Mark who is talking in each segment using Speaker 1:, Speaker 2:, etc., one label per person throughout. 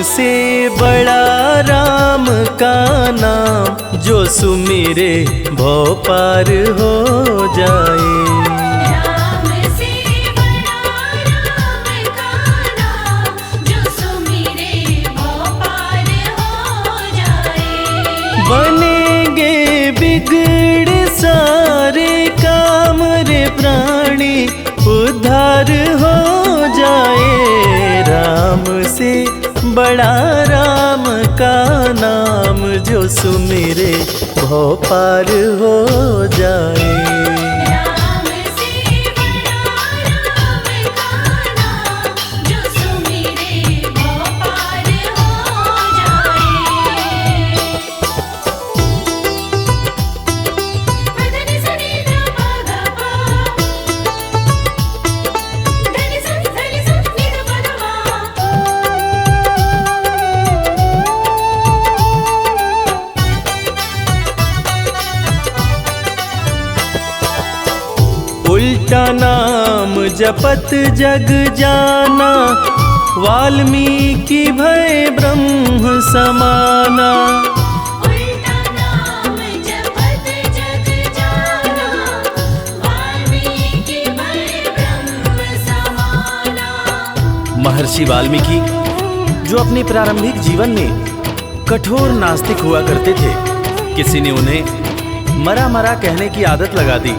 Speaker 1: से बड़ा राम का नाम, जो सुमिरे भव पार हो जाए।
Speaker 2: राम से बड़ा राम का नाम, जो सुमिरे भव पार हो जाए।
Speaker 1: बनेंगे बिगड़े सारे काम रे प्राणी, उद्धार हो जाए। राम से बड़ा राम का नाम, जो सुमिरे भव पार हो जाए।
Speaker 2: राम से बड़ा राम का नाम, जो सुमिरे भव पार हो जाए। धनि सनि ध प ग प, धनि सनि नि ध प ध मा।
Speaker 1: उल्टा नाम जपत जग जाना, वाल्मीकि भय ब्रह्म समाना।
Speaker 2: उल्टा नाम जपत जग जाना, वाल्मीकि भय ब्रह्म समाना।
Speaker 1: महर्षि वाल्मीकि जो अपने प्रारंभिक जीवन में कठोर नास्तिक हुआ करते थे, किसी ने उन्हें मरा मरा कहने की आदत लगा दी।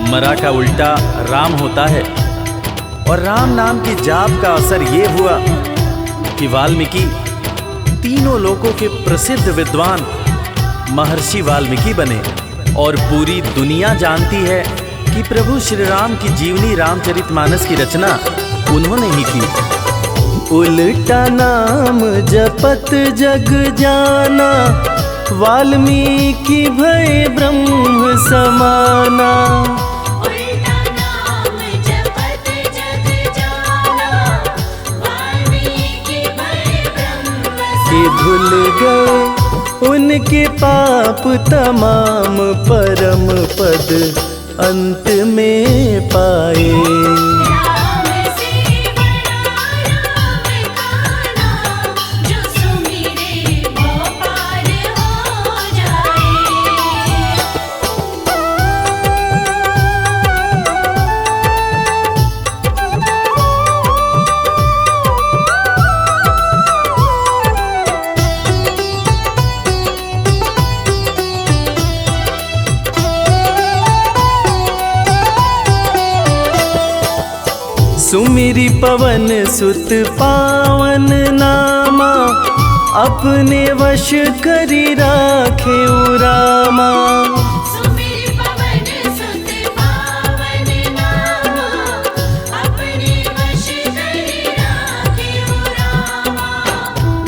Speaker 1: मरा का उल्टा राम होता है, और राम नाम की जाप का असर ये हुआ कि वाल्मीकि तीनों लोकों के प्रसिद्ध विद्वान महर्षि वाल्मीकि बने। और पूरी दुनिया जानती है कि प्रभु श्री राम की जीवनी रामचरितमानस की रचना उन्होंने ही की। उल्टा नाम जपत जग जाना, वाल्मीकि भय ब्रह्म समाना।
Speaker 2: उल्टा नाम जपत जग जाना, वाल्मीकि भय ब्रह्म
Speaker 1: कि धुल गए उनके पाप तमाम, परम पद अंत में पाए।
Speaker 2: राम से बड़ा राम का नाम, जो सुमिरे भव पार हो जाए।
Speaker 1: सुमिरी पवन सुत पावन नामा, अपने वश करी राखे रामा।
Speaker 2: सुमिर पवन सुत पावन नामा, अपने वश करि राखे रामा।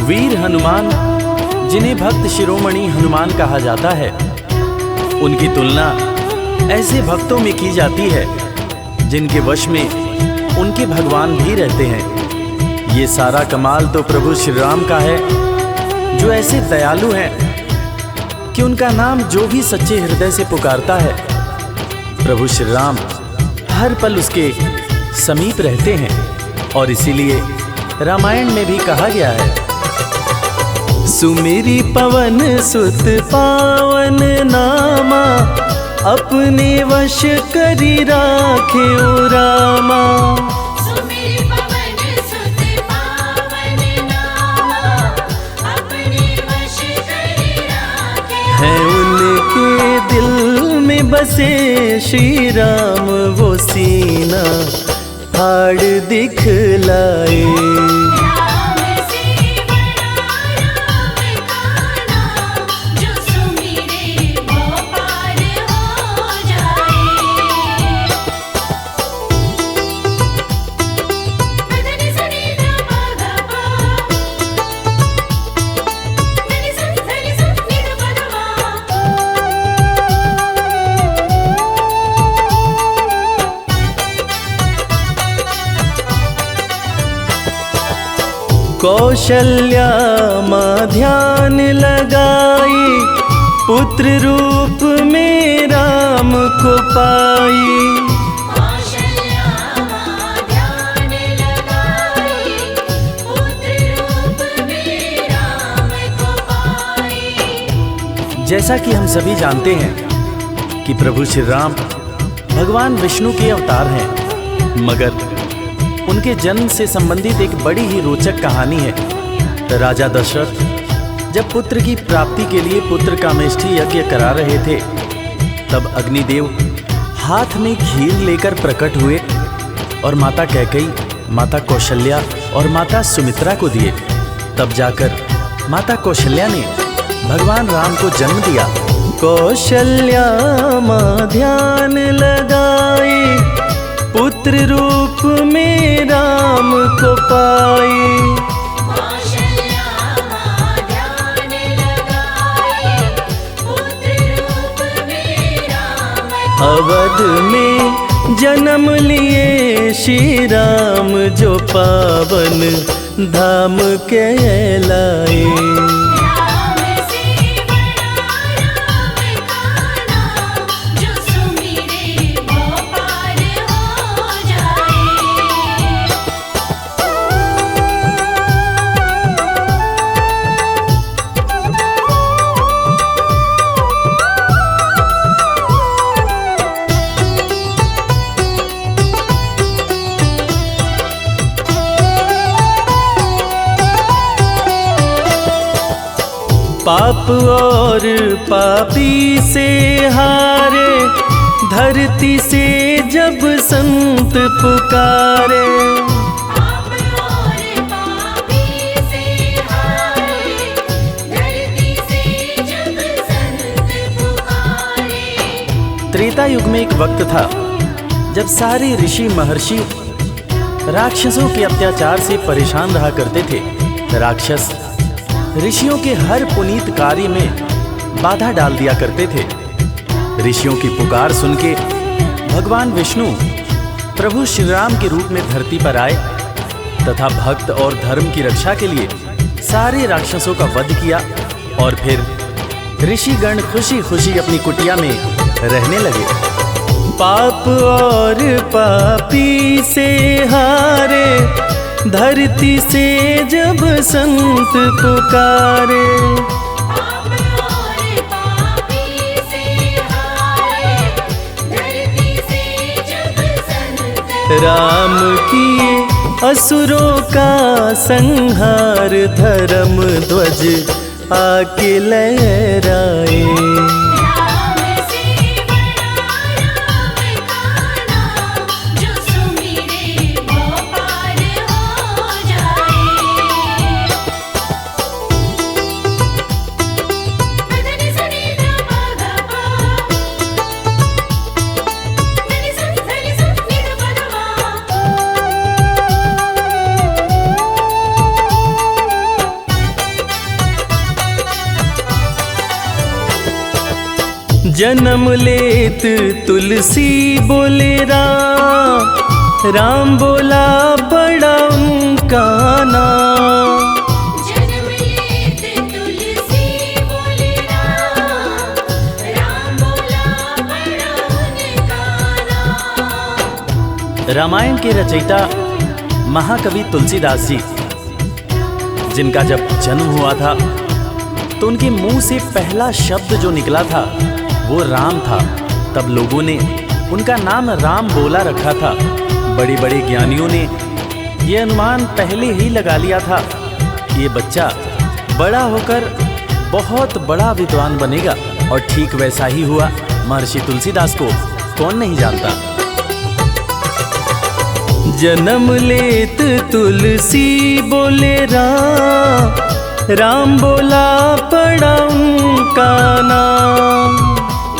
Speaker 1: वीर हनुमान, जिन्हें भक्त शिरोमणि हनुमान कहा जाता है, उनकी तुलना ऐसे भक्तों में की जाती है जिनके वश में उनके भगवान भी रहते हैं। ये सारा कमाल तो प्रभु श्री राम का है, जो ऐसे दयालु हैं कि उनका नाम जो भी सच्चे हृदय से पुकारता है, प्रभु श्री राम हर पल उसके समीप रहते हैं। और इसीलिए रामायण में भी कहा गया है, सुमिरी पवन सुत पावन नामा, अपने वश करी राखे रामा।
Speaker 2: सुमिर पवन सुत पावन नामा, अपने वश करि राखे।
Speaker 1: है उनके दिल में बसे श्री राम, वो सीना फाड़ दिखलाए।
Speaker 2: राम से बड़ा राम का नाम, जो सुमिरे भव पार हो जाए। धनि सनि ध प ग प, धनि सनि नि ध प ध मा।
Speaker 1: कौशल्या माँ ध्यान लगाई, पुत्र रूप में राम को पाई।
Speaker 2: कौशल्या माँ ध्यान लगाई, पुत्र रूप
Speaker 1: जैसा कि हम सभी जानते हैं कि प्रभु श्री राम भगवान विष्णु के अवतार हैं, मगर उनके जन्म से संबंधित एक बड़ी ही रोचक कहानी है। राजा दशरथ जब पुत्र की प्राप्ति के लिए पुत्र कामेष्ठी यज्ञ करा रहे थे, तब अग्निदेव हाथ में खीर लेकर प्रकट हुए और माता कैकेयी, माता कौशल्या और माता सुमित्रा को दिए। तब जाकर माता कौशल्या ने भगवान राम को जन्म दिया। कौशल्या माँ ध्यान लगाए, पुत्र रूप में राम को पाए।
Speaker 2: कौशल्या माँ ध्यान लगाए, पुत्र रूप में राम को
Speaker 1: अवध में जन्म लिए श्री राम, जो पावन धाम कहलाए।
Speaker 2: राम से बड़ा राम का नाम, जो सुमिरे वो पार हो जाए।
Speaker 1: पाप और पापी से हारे, धरती से जब संत पुकारे।
Speaker 2: पाप और पापी से हारे, धरती से जब संत पुकारे।
Speaker 1: त्रेता युग में एक वक्त था जब सारे ऋषि महर्षि राक्षसों के अत्याचार से परेशान रहा करते थे। राक्षस ऋषियों के हर पुनीत कार्य में बाधा डाल दिया करते थे। ऋषियों की पुकार सुन के भगवान विष्णु प्रभु श्री राम के रूप में धरती पर आए तथा भक्त और धर्म की रक्षा के लिए सारे राक्षसों का वध किया और फिर ऋषिगण खुशी खुशी अपनी कुटिया में रहने लगे। पाप और पापी से हारे, धरती से जब संत पुकारे।
Speaker 2: पाप और पापी से हारे, धरती से जब संत
Speaker 1: राम किए असुरों का संहार, धर्म ध्वज आके लहराए।
Speaker 2: राम से बड़ा राम का नाम, जो सुमिरे वो पार हो जाए। धनि सनि ध प ध प, धनि धनि नि ध प ध
Speaker 1: जन्म लेत तुलसी बोले राम, राम बोला बड़ा उनका नाम।
Speaker 2: जन्म लेत तुलसी बोले राम, राम बोला बड़ा उनका नाम।
Speaker 1: रामायण के रचयिता महाकवि तुलसीदास जी, जिनका जब जन्म हुआ था तो उनके मुंह से पहला शब्द जो निकला था वो राम था। तब लोगों ने उनका नाम राम बोला रखा था। बड़े बड़े ज्ञानियों ने ये अनुमान पहले ही लगा लिया था कि ये बच्चा बड़ा होकर बहुत बड़ा विद्वान बनेगा, और ठीक वैसा ही हुआ। महर्षि तुलसीदास को कौन नहीं जानता। जन्म लेत तुलसी बोले राम, राम बोला पड़ा उनका नाम।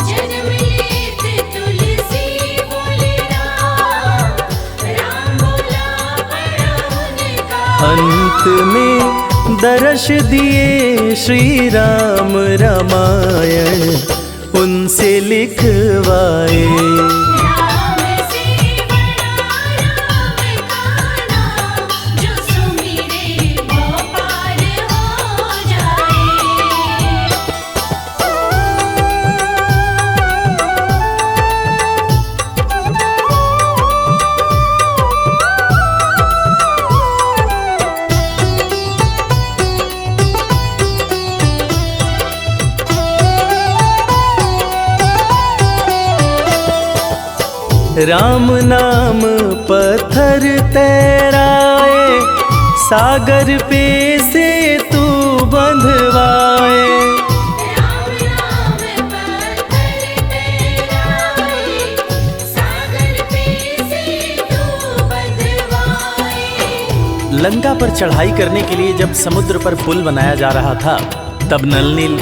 Speaker 2: जन्म लेत तुलसी बोले राम, राम बोला बड़ा उनका।
Speaker 1: अंत में दर्श दिए श्री राम, रामायण उनसे लिखवाए।
Speaker 2: राम से बड़ा राम का नाम, जो सुमिरे वो पार हो जाए।
Speaker 1: राम नाम पत्थर तैराए, सागर पे से तू बंधवाए।
Speaker 2: राम नाम पत्थर तैराए, सागर पे से तू बंधवाए।
Speaker 1: लंका पर चढ़ाई करने के लिए जब समुद्र पर पुल बनाया जा रहा था, तब नल नील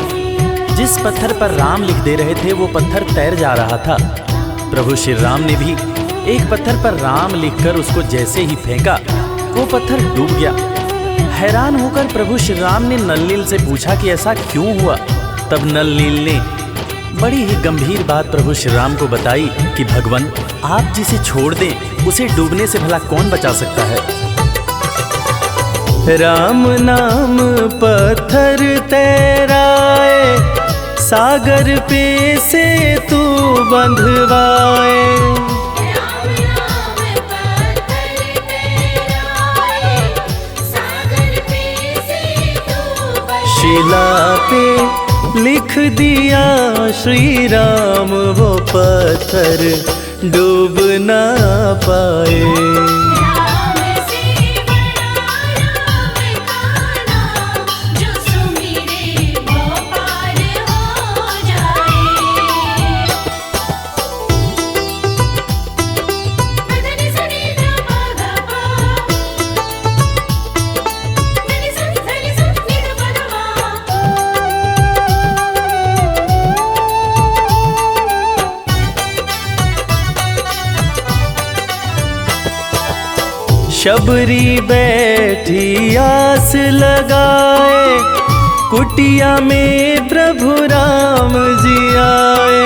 Speaker 1: जिस पत्थर पर राम लिख दे रहे थे वो पत्थर तैर जा रहा था। प्रभु श्री राम ने भी एक पत्थर पर राम लिखकर उसको जैसे ही फेंका, वो पत्थर डूब गया। हैरान होकर प्रभु श्री राम ने नल नील से पूछा कि ऐसा क्यों हुआ। तब नल नील ने बड़ी ही गंभीर बात प्रभु श्री राम को बताई कि भगवान, आप जिसे छोड़ दें उसे डूबने से भला कौन बचा सकता है। राम नाम पत्थर तैराए, सागर पे से तू बंधवाए।
Speaker 2: राम नाम पत्थर तैराए, सागर पे से तू बंधवाए।
Speaker 1: शिला पे लिख दिया श्री राम, वो पत्थर डूब ना पाए।
Speaker 2: राम से बड़ा राम का नाम, जो सुमिरे वो पार हो जाए। धनि सनि ध प ध प, धनि सनि धनि सनि नि ध प ध प।
Speaker 1: शबरी बैठी आस लगाए, कुटिया में प्रभु राम जी आए।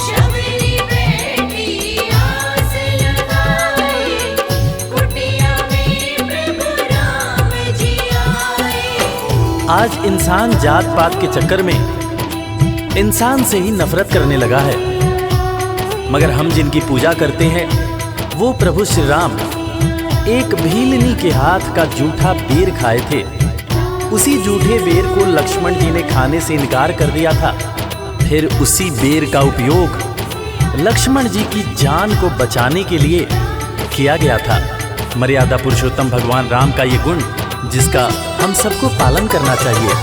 Speaker 2: शबरी बैठी आस लगाए, कुटिया में प्रभु राम जी आए।
Speaker 1: आज इंसान जात पात के चक्कर में इंसान से ही नफरत करने लगा है, मगर हम जिनकी पूजा करते हैं वो प्रभु श्री राम एक भीलनी के हाथ का जूठा बेर खाए थे। उसी जूठे बेर को लक्ष्मण जी ने खाने से इनकार कर दिया था। फिर उसी बेर का उपयोग लक्ष्मण जी की जान को बचाने के लिए किया गया था। मर्यादा पुरुषोत्तम भगवान राम का ये गुण जिसका हम सबको पालन करना चाहिए।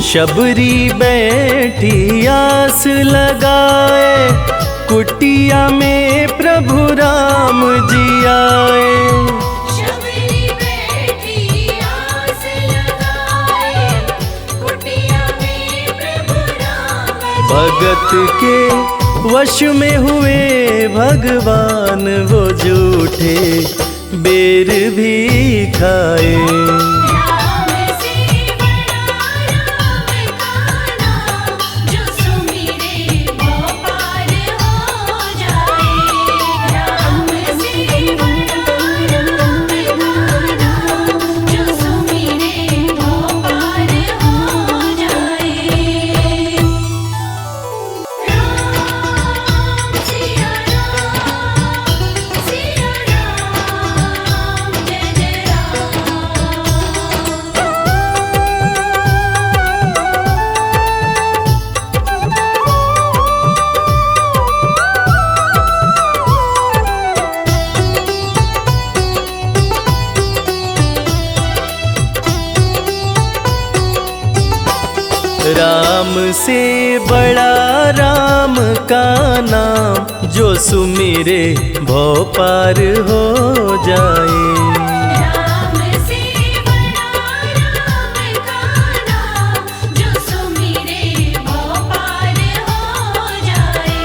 Speaker 1: शबरी बैठी आस लगाए, कुटिया में प्रभु राम जी आए।
Speaker 2: शबरी बैठी आस लगाए, कुटिया में प्रभु राम जी
Speaker 1: भगत के वश में हुए भगवान, वो जूठे बेर भी खाए।
Speaker 2: राम से बड़ा राम का नाम, जो सुमिरे वो पार हो जाए। राम से बड़ा राम का नाम, जो सुमिरे वो पार हो जाए। राम सिया राम, सिया राम, जय जय राम।
Speaker 1: राम से बड़ा राम का नाम, जो सुमिरे भव पार हो जाए।
Speaker 2: राम से बड़ा राम का नाम, जो सुमिरे वो पार हो जाए।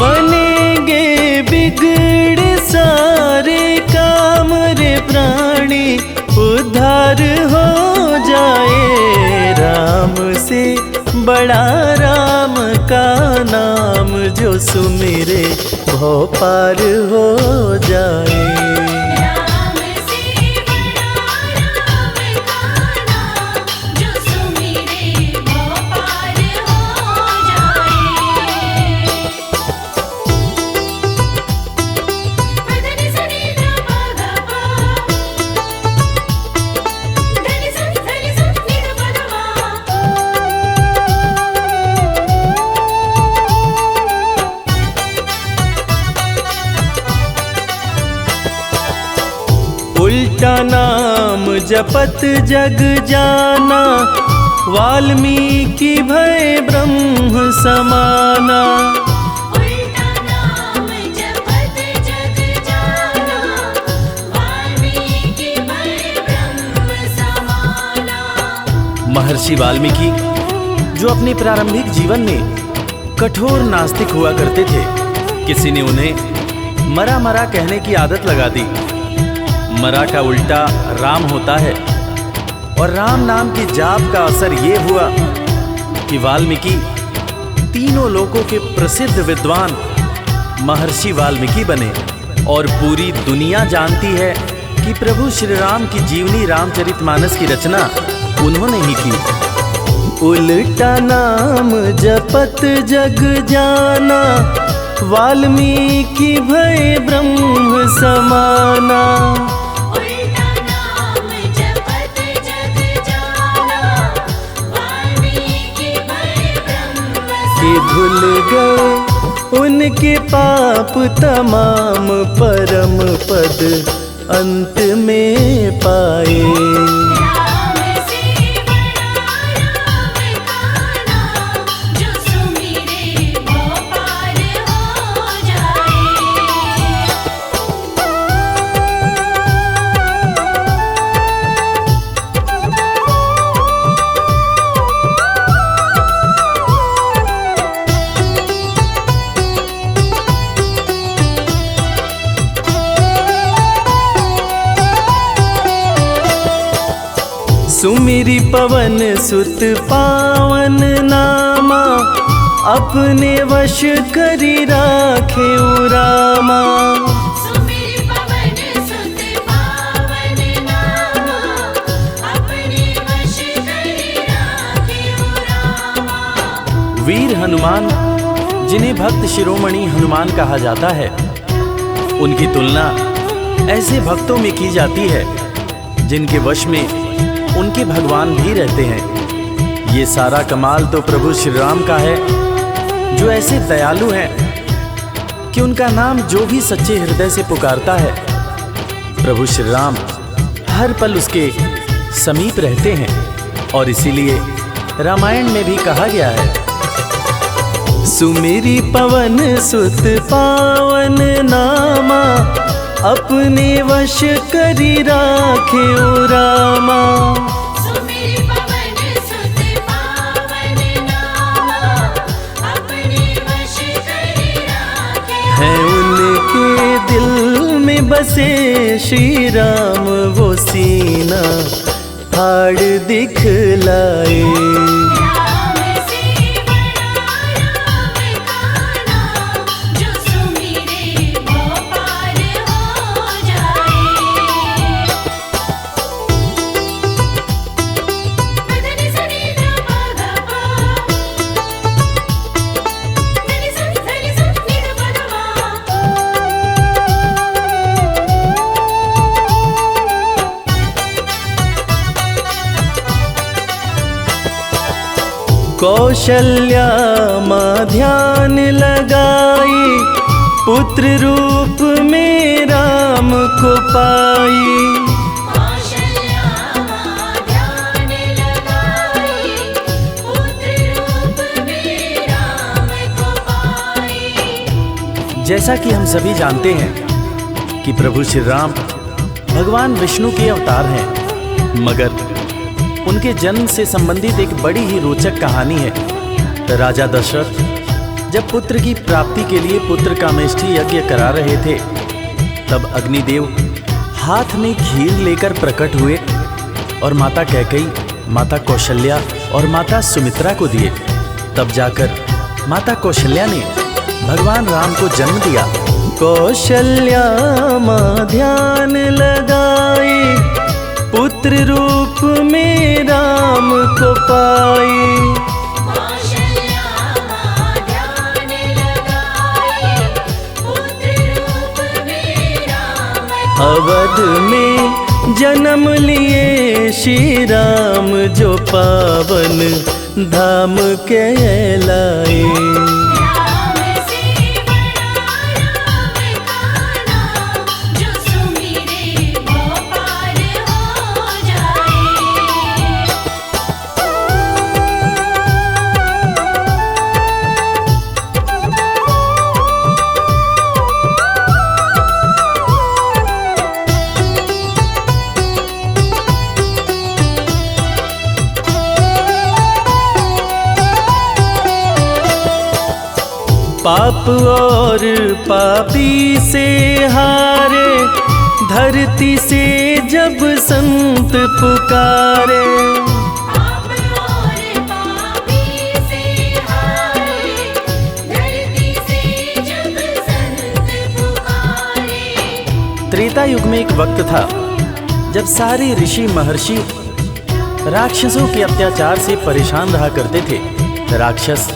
Speaker 1: बनेंगे बिगड़ सारे काम रे प्राणी, उद्धार हो जाए। राम से बड़ा राम का नाम, जो सुमिरे भव पार हो जाए।
Speaker 2: राम से बड़ा राम का नाम, जो सुमिरे वो पार हो जाए। धनि सनि ध प ध प, धनि सनि धनि सनि नि ध प ध प।
Speaker 3: जपत जग जाना, वाल्मीकि भय ब्रह्म समाना।
Speaker 2: उल्टा नाम जपत जग जाना, वाल्मीकि भय ब्रह्म समाना।
Speaker 1: महर्षि वाल्मीकि जो अपने प्रारंभिक जीवन में कठोर नास्तिक हुआ करते थे, किसी ने उन्हें मरा मरा कहने की आदत लगा दी। मरा का उल्टा राम होता है और राम नाम के जाप का असर ये हुआ कि वाल्मीकि तीनों लोकों के प्रसिद्ध विद्वान महर्षि वाल्मीकि बने। और पूरी दुनिया जानती है कि प्रभु श्री राम की जीवनी रामचरितमानस की रचना उन्होंने ही की।
Speaker 3: उल्टा नाम जपत जग जाना, वाल्मीकि भय ब्रह्म समाना।
Speaker 2: उल्टा नाम जपत जग जाना, वाल्मीकि भय ब्रह्म
Speaker 3: कि भूल गए उनके पाप तमाम, परम पद अंत में पाए।
Speaker 2: राम से बड़ा राम काना, जो सुमिरे वो पार हो जाए।
Speaker 3: सुमिरि पवन सुत पावन नामा, अपने वश करी राखे रामा।
Speaker 2: सुमिर पवन सुत पावन नामा, अपने वश करी राखे रामा।
Speaker 1: वीर हनुमान, जिन्हें भक्त शिरोमणि हनुमान कहा जाता है, उनकी तुलना ऐसे भक्तों में की जाती है जिनके वश में उनके भगवान भी रहते हैं। ये सारा कमाल तो प्रभु श्री राम का है, जो ऐसे दयालु हैं कि उनका नाम जो भी सच्चे हृदय से पुकारता है, प्रभु श्री राम हर पल उसके समीप रहते हैं। और इसीलिए रामायण में भी कहा गया है,
Speaker 3: सुमिरि पवन सुत पावन नामा, अपने वश करी राखे रामा।
Speaker 2: सुमिर पवन सुत पावन नामा, अपने वश करी राखे।
Speaker 3: है उनके दिल में बसे श्री राम, वो सीना फाड़ दिखलाए।
Speaker 2: राम से बड़ा राम काना, जो सुमिरे वो पार हो जाए। धनि सनि ध प ध प, धनि सनि नि ध प ध मा।
Speaker 3: कौशल्या माँ ध्यान लगाई, पुत्र रूप में राम को पाई।
Speaker 2: कौशल्या माँ ध्यान लगाई, पुत्र रूप में राम को पाई।
Speaker 1: जैसा कि हम सभी जानते हैं कि प्रभु श्री राम भगवान विष्णु के अवतार हैं, मगर उनके जन्म से संबंधित एक बड़ी ही रोचक कहानी है। राजा दशरथ जब पुत्र की प्राप्ति के लिए पुत्र कामेष्ठी यज्ञ करा रहे थे, तब अग्निदेव हाथ में खीर लेकर प्रकट हुए और माता कैकेयी, माता कौशल्या और माता सुमित्रा को दिए। तब जाकर माता कौशल्या ने भगवान राम को जन्म दिया।
Speaker 3: कौशल्या माँ ध्यान लगाई, पुत्र रूप में राम को पाई।
Speaker 2: कौशल्या माँ ध्यान लगाई, पुत्र रूप में राम को
Speaker 3: अवध में जन्म लिए श्री राम, जो पावन धाम कहलाए।
Speaker 2: राम से बड़ा राम काना, जो सुमिरे वो पार हो जाए।
Speaker 3: पाप और पापी से हारे, धरती से जब संत पुकारे।
Speaker 2: पाप और पापी से हारे, धरती से जब संत पुकारे।
Speaker 1: त्रेता युग में एक वक्त था जब सारे ऋषि महर्षि राक्षसों के अत्याचार से परेशान रहा करते थे। राक्षस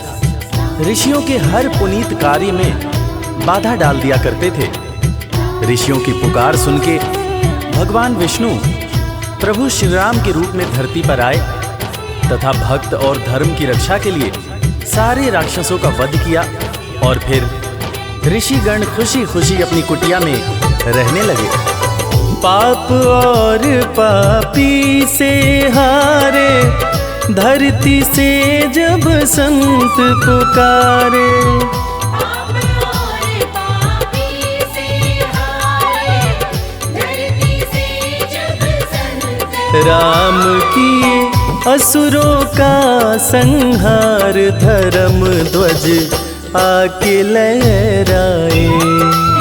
Speaker 1: ऋषियों के हर पुनीत कार्य में बाधा डाल दिया करते थे। ऋषियों की पुकार सुन के भगवान विष्णु प्रभु श्री राम के रूप में धरती पर आए तथा भक्त और धर्म की रक्षा के लिए सारे राक्षसों का वध किया और फिर ऋषिगण खुशी खुशी अपनी कुटिया में रहने लगे।
Speaker 3: पाप और पापी से हारे, धरती से जब संत पुकारे।
Speaker 2: पाप और पापी से हारे, धरती से जब संत
Speaker 3: राम किए असुरों का संहार, धर्म ध्वज आके लहराए।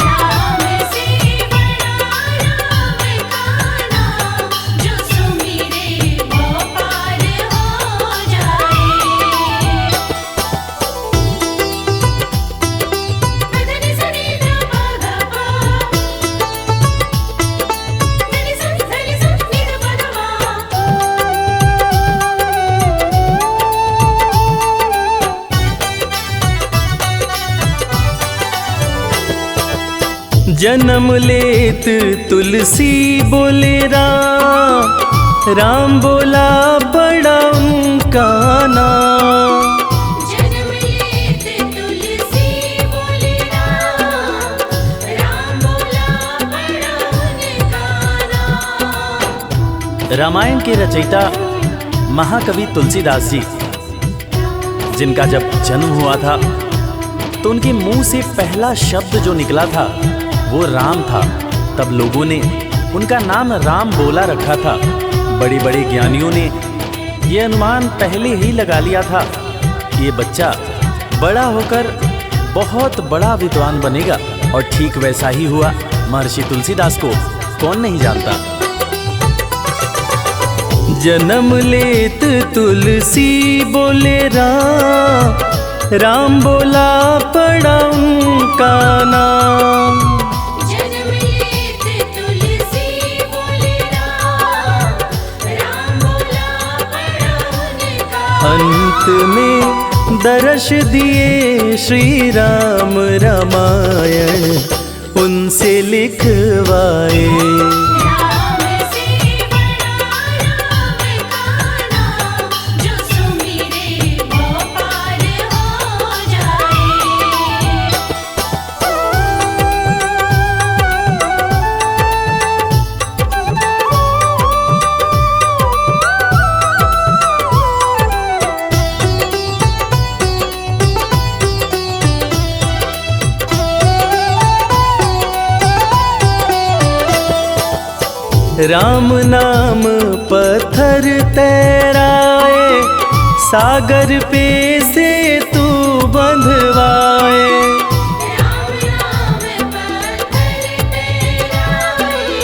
Speaker 2: राम से बड़ा राम का नाम, जो सुमिरे वो पार हो जाए। धनि सनि ध प ग प, धनि सनि नि ध प ध
Speaker 3: जन्म लेत तुलसी बोले राम, राम बोला बड़ा उनका नाम।
Speaker 2: जन्म लेत तुलसी बोले राम, राम बोला बड़ा उनका नाम।
Speaker 1: रामायण के रचयिता महाकवि तुलसीदास जी, जिनका जब जन्म हुआ था तो उनके मुंह से पहला शब्द जो निकला था वो राम था। तब लोगों ने उनका नाम राम बोला रखा था। बड़े बड़े ज्ञानियों ने ये अनुमान पहले ही लगा लिया था कि ये बच्चा बड़ा होकर बहुत बड़ा विद्वान बनेगा, और ठीक वैसा ही हुआ। महर्षि तुलसीदास को कौन नहीं जानता।
Speaker 3: जन्म लेत तुलसी बोले राम, राम बोला पड़ा उनका नाम।
Speaker 2: जन्म लेत तुलसी बोले राम, राम बोला बड़ा उनका।
Speaker 3: अंत में दर्श दिए श्री राम, रामायण उनसे लिखवाए।
Speaker 2: राम से बड़ा राम का नाम, जो सुमिरे वो पार हो जाए।
Speaker 3: राम नाम पत्थर तैराए, सागर पे से तू बंधवाए।
Speaker 2: राम नाम पत्थर तैराए,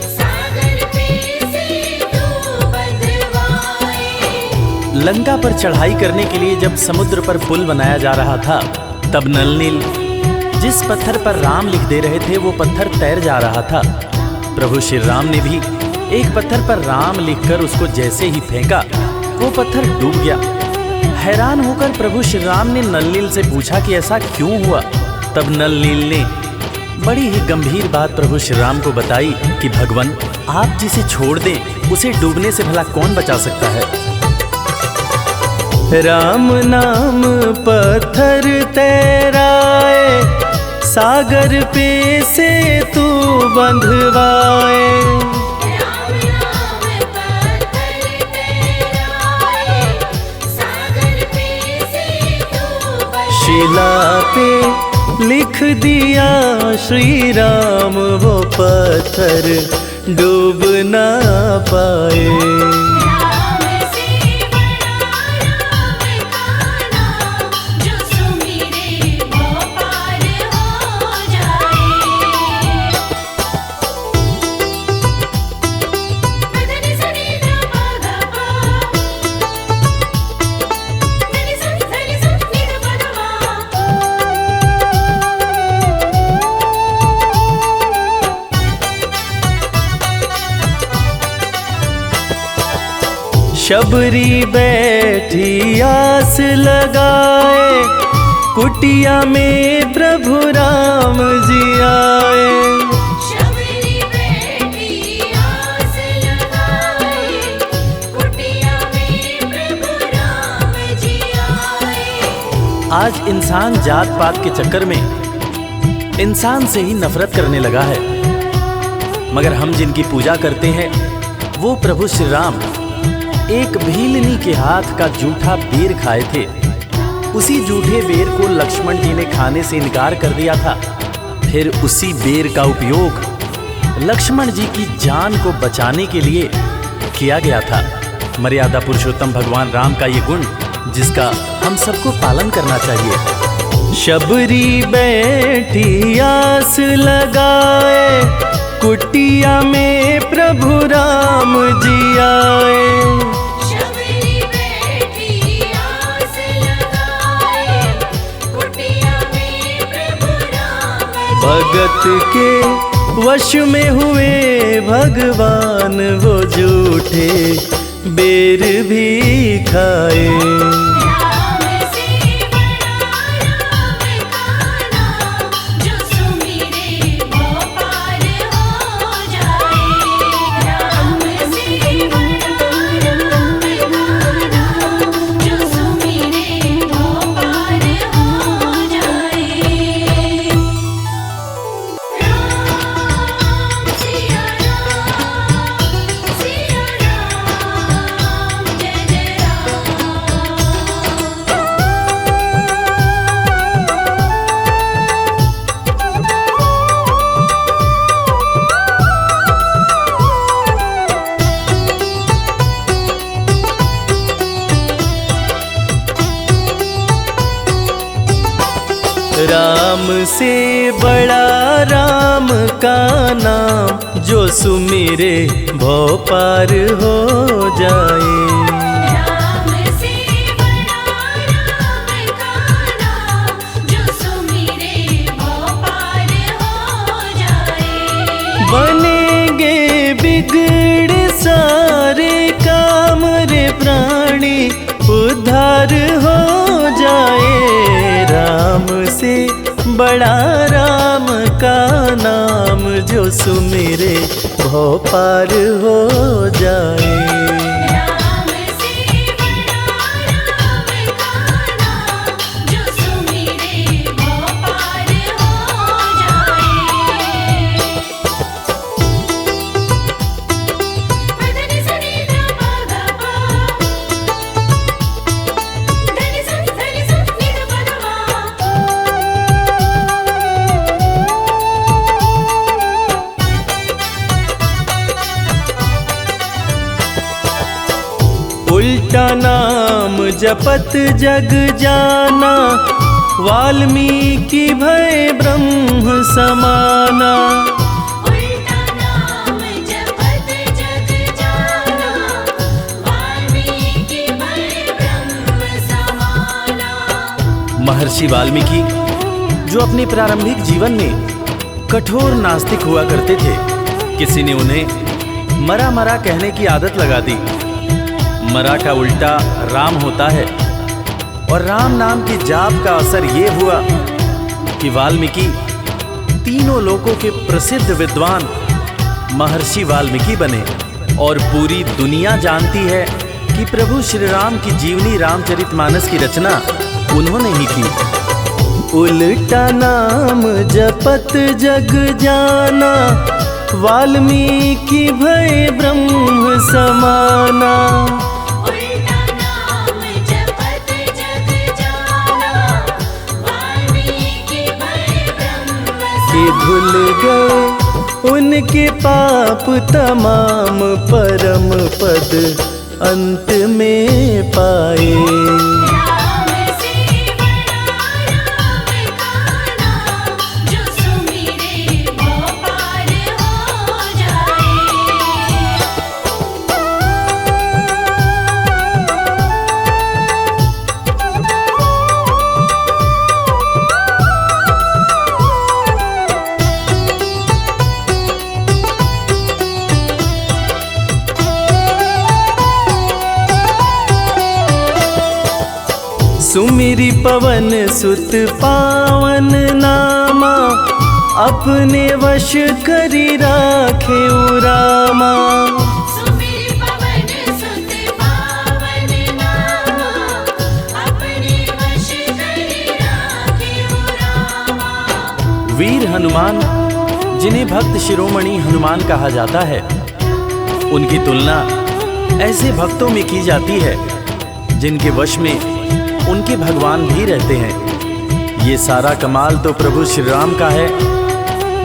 Speaker 2: सागर पे से तू बंधवाए।
Speaker 1: लंका पर चढ़ाई करने के लिए जब समुद्र पर पुल बनाया जा रहा था, तब नल नील जिस पत्थर पर राम लिख दे रहे थे वो पत्थर तैर जा रहा था। प्रभु श्री राम ने भी एक पत्थर पर राम लिखकर उसको जैसे ही फेंका, वो पत्थर डूब गया। हैरान होकर प्रभु श्री राम ने नल नील से पूछा कि ऐसा क्यों हुआ। तब नल नील ने बड़ी ही गंभीर बात प्रभु श्री राम को बताई कि भगवान, आप जिसे छोड़ दें उसे डूबने से भला कौन बचा सकता है।
Speaker 3: राम नाम पत्थर तैराए, सागर पे से तू बंधवाए।
Speaker 2: राम नाम पत्थर तैराए, सागर पे से तू बंधवाए।
Speaker 3: शिला पे लिख दिया श्री राम, वो पत्थर डूब ना पाए।
Speaker 2: राम से बड़ा राम का नाम, जो सुमिरे वो
Speaker 3: शबरी बैठी आस लगाए, कुटिया में प्रभु राम जी आए।
Speaker 2: शबरी बैठी आस लगाए, कुटिया में प्रभु राम जी आए।
Speaker 1: आज इंसान जात पात के चक्कर में इंसान से ही नफरत करने लगा है, मगर हम जिनकी पूजा करते हैं वो प्रभु श्री राम एक भीलनी के हाथ का जूठा बेर खाए थे। उसी जूठे बेर को लक्ष्मण जी ने खाने से इनकार कर दिया था। फिर उसी बेर का उपयोग लक्ष्मण जी की जान को बचाने के लिए किया गया था। मर्यादा पुरुषोत्तम भगवान राम का ये गुण जिसका हम सबको पालन करना चाहिए।
Speaker 3: शबरी बैठी आस लगाए, कुटिया में प्रभु राम जी आए।
Speaker 2: शबरी बैठी आस लगाए, कुटिया में प्रभु राम जी
Speaker 3: भगत के वश में हुए भगवान, वो जूठे बेर भी खाए।
Speaker 2: राम से बड़ा राम का नाम, जो सुमिरे वो पार हो जाए। राम से बड़ा राम का नाम, जो सुमिरे वो पार हो जाए। राम सिया राम, सिया राम, जय जय राम।
Speaker 3: राम से बड़ा राम का नाम, जो सुमिरे भव पार हो जाए।
Speaker 2: राम से बड़ा राम का नाम, जो सुमिरे वो पार हो जाए।
Speaker 3: बनेंगे बिगड़ सारे काम रे प्राणी, उद्धार हो जाए। राम से बड़ा राम का नाम, जो सुमिरे भव पार हो जाए।
Speaker 2: राम से बड़ा राम का नाम, जो सुमिरे वो पार हो जाए। धनि सनि ध प ग प, धनि सनि नि ध प ग म।
Speaker 3: उल्टा नाम जपत जग जाना, वाल्मीकि भय ब्रह्म समाना।
Speaker 2: उल्टा नाम जपत जग जाना, वाल्मीकि भय ब्रह्म समाना।
Speaker 1: महर्षि वाल्मीकि जो अपने प्रारंभिक जीवन में कठोर नास्तिक हुआ करते थे, किसी ने उन्हें मरा मरा कहने की आदत लगा दी। मरा का उल्टा राम होता है, और राम नाम की जाप का असर ये हुआ कि वाल्मीकि तीनों लोकों के प्रसिद्ध विद्वान महर्षि वाल्मीकि बने। और पूरी दुनिया जानती है कि प्रभु श्री राम की जीवनी रामचरितमानस की रचना उन्होंने ही की।
Speaker 3: उल्टा नाम जपत जग जाना, वाल्मीकि भय ब्रह्म समाना।
Speaker 2: उल्टा नाम जपत जग जाना, वाल्मीकि भय ब्रह्म
Speaker 3: कि धुल गए उनके पाप तमाम, परम पद अंत में पाए।
Speaker 2: राम से बड़ा राम का नाम, जो सुमिरे वो पार हो जाए।
Speaker 3: सुमिरी पवन सुत पावन नामा, अपने वश करी राखे रामा।
Speaker 2: सुमिर पवन सुत पावन नामा, अपने वश करी राखे रामा।
Speaker 1: वीर हनुमान, जिन्हें भक्त शिरोमणि हनुमान कहा जाता है, उनकी तुलना ऐसे भक्तों में की जाती है जिनके वश में उनके भगवान भी रहते हैं। ये सारा कमाल तो प्रभु श्री राम का है,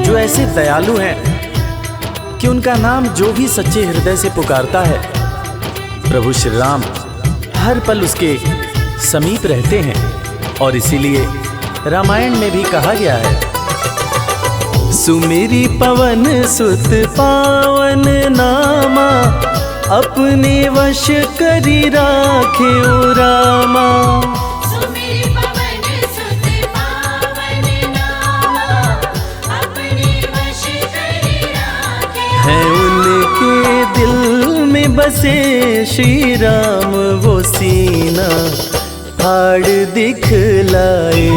Speaker 1: जो ऐसे दयालु हैं कि उनका नाम जो भी सच्चे हृदय से पुकारता है, प्रभु श्री राम हर पल उसके समीप रहते हैं। और इसीलिए रामायण में भी कहा गया है,
Speaker 3: सुमिरी पवन सुत पावन नामा, अपने वश करी राखे रामा।
Speaker 2: सुमिर पवन सुत पावन नामा, अपने वश करी राखे।
Speaker 3: है उनके दिल में बसे श्री राम, वो सीना फाड़ दिखलाए।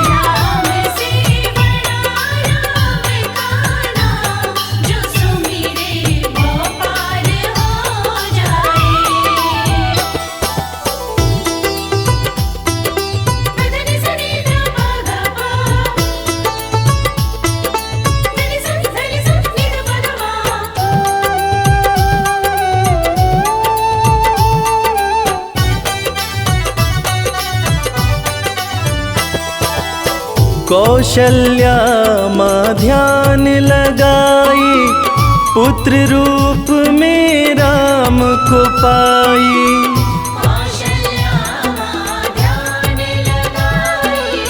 Speaker 2: राम से बड़ा राम का नाम, जो सुमिरे वो पार हो जाए। मदन सनी धा गा पा, धनि सा नि धा पा धा मा।
Speaker 3: कौशल्या माँ ध्यान लगाई, पुत्र रूप में राम को पाई।
Speaker 2: कौशल्या माँ ध्यान लगाई,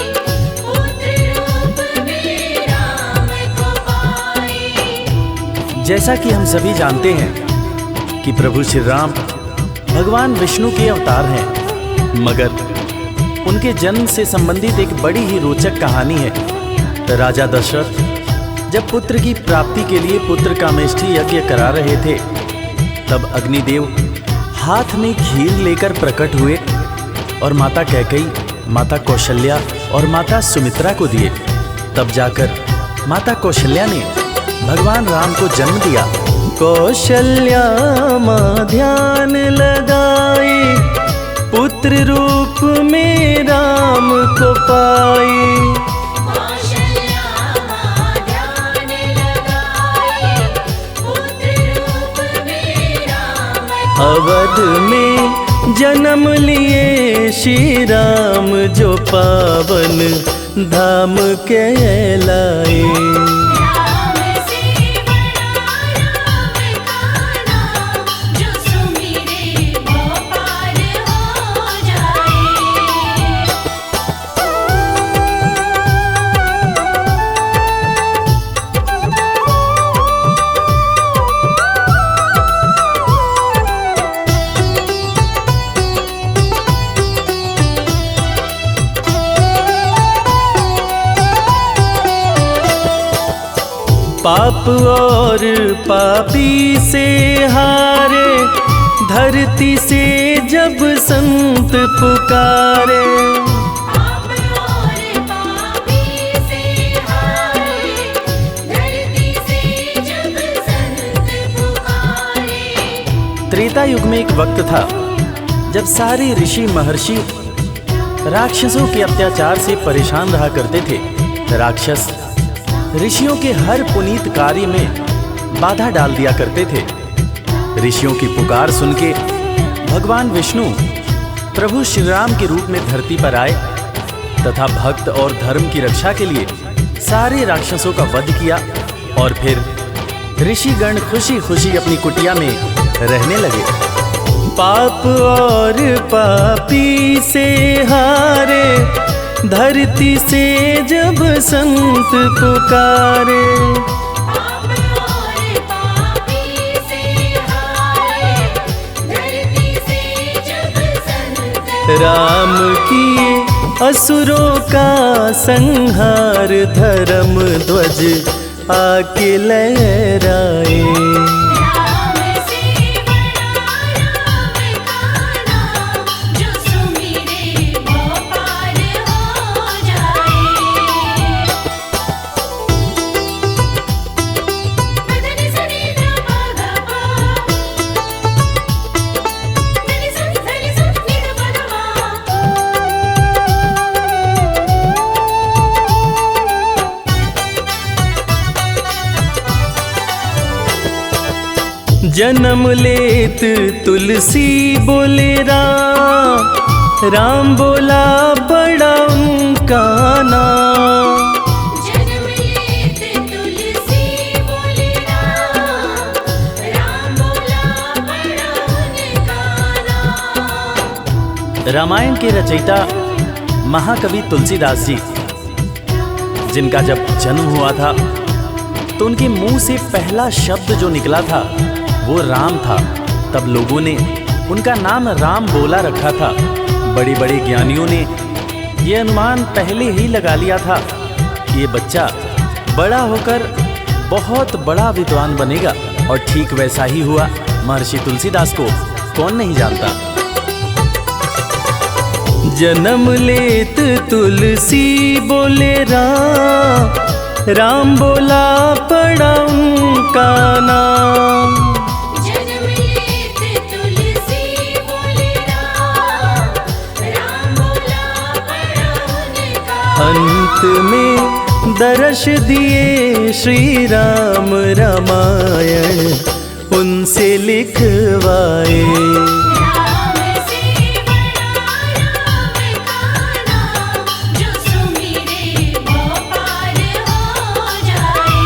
Speaker 2: पुत्र रूप में राम को पाई।
Speaker 1: जैसा कि हम सभी जानते हैं कि प्रभु श्री राम भगवान विष्णु के अवतार हैं, मगर उनके जन्म से संबंधित एक बड़ी ही रोचक कहानी है। राजा दशरथ जब पुत्र की प्राप्ति के लिए पुत्र कामेष्ठी यज्ञ करा रहे थे, तब अग्निदेव हाथ में खीर लेकर प्रकट हुए और माता कैकेयी, माता कौशल्या और माता सुमित्रा को दिए। तब जाकर माता कौशल्या ने भगवान राम को जन्म दिया।
Speaker 3: कौशल्या माँ ध्यान लगाई, पुत्र रूप में राम को पाई।
Speaker 2: कौशल्या माँ ध्यान लगाई, पुत्र रूप में राम को
Speaker 3: अवध में जन्म लिए श्री राम, जो पावन धाम कहलाए।
Speaker 2: राम से बड़ा राम का नाम, जो सुमिरे वो पार हो जाए।
Speaker 3: पाप और पापी से हारे, धरती से जब संत पुकारे।
Speaker 2: पाप और पापी से हारे, धरती से जब संत पुकारे।
Speaker 1: त्रेता युग में एक वक्त था जब सारे ऋषि महर्षि राक्षसों के अत्याचार से परेशान रहा करते थे। राक्षस ऋषियों के हर पुनीत कार्य में बाधा डाल दिया करते थे। ऋषियों की पुकार सुन के भगवान विष्णु प्रभु श्री राम के रूप में धरती पर आए तथा भक्त और धर्म की रक्षा के लिए सारे राक्षसों का वध किया। और फिर ऋषिगण खुशी खुशी अपनी कुटिया में रहने लगे।
Speaker 3: पाप और पापी से हारे, धरती से जब संत पुकारे।
Speaker 2: पाप और पापी से हारे, धरती से जब संत
Speaker 3: राम किए असुरों का संहार, धर्म ध्वज आके लहराए।
Speaker 2: राम से बड़ा राम का नाम, जो सुमिरे वो
Speaker 3: जन्म लेत तुलसी बोले राम, राम बोला बड़ा उनका नाम।
Speaker 2: जन्म लेत तुलसी बोले राम, राम बोला बड़ा उनका नाम।
Speaker 1: रामायण के रचयिता महाकवि तुलसीदास जी, जिनका जब जन्म हुआ था तो उनके मुंह से पहला शब्द जो निकला था वो राम था। तब लोगों ने उनका नाम राम बोला रखा था। बड़े बड़े ज्ञानियों ने ये अनुमान पहले ही लगा लिया था कि ये बच्चा बड़ा होकर बहुत बड़ा विद्वान बनेगा, और ठीक वैसा ही हुआ। महर्षि तुलसीदास को कौन नहीं जानता।
Speaker 3: जन्म लेत तुलसी बोले राम, राम बोला पड़ा उनका नाम।
Speaker 2: जन्म लेत तुलसी बोले राम, राम बोला बड़ा उनका।
Speaker 3: अंत में दर्श दिए श्री राम, रामायण उनसे लिखवाए।
Speaker 2: राम से बड़ा राम का नाम, जो सुमिरे वो पार हो जाए।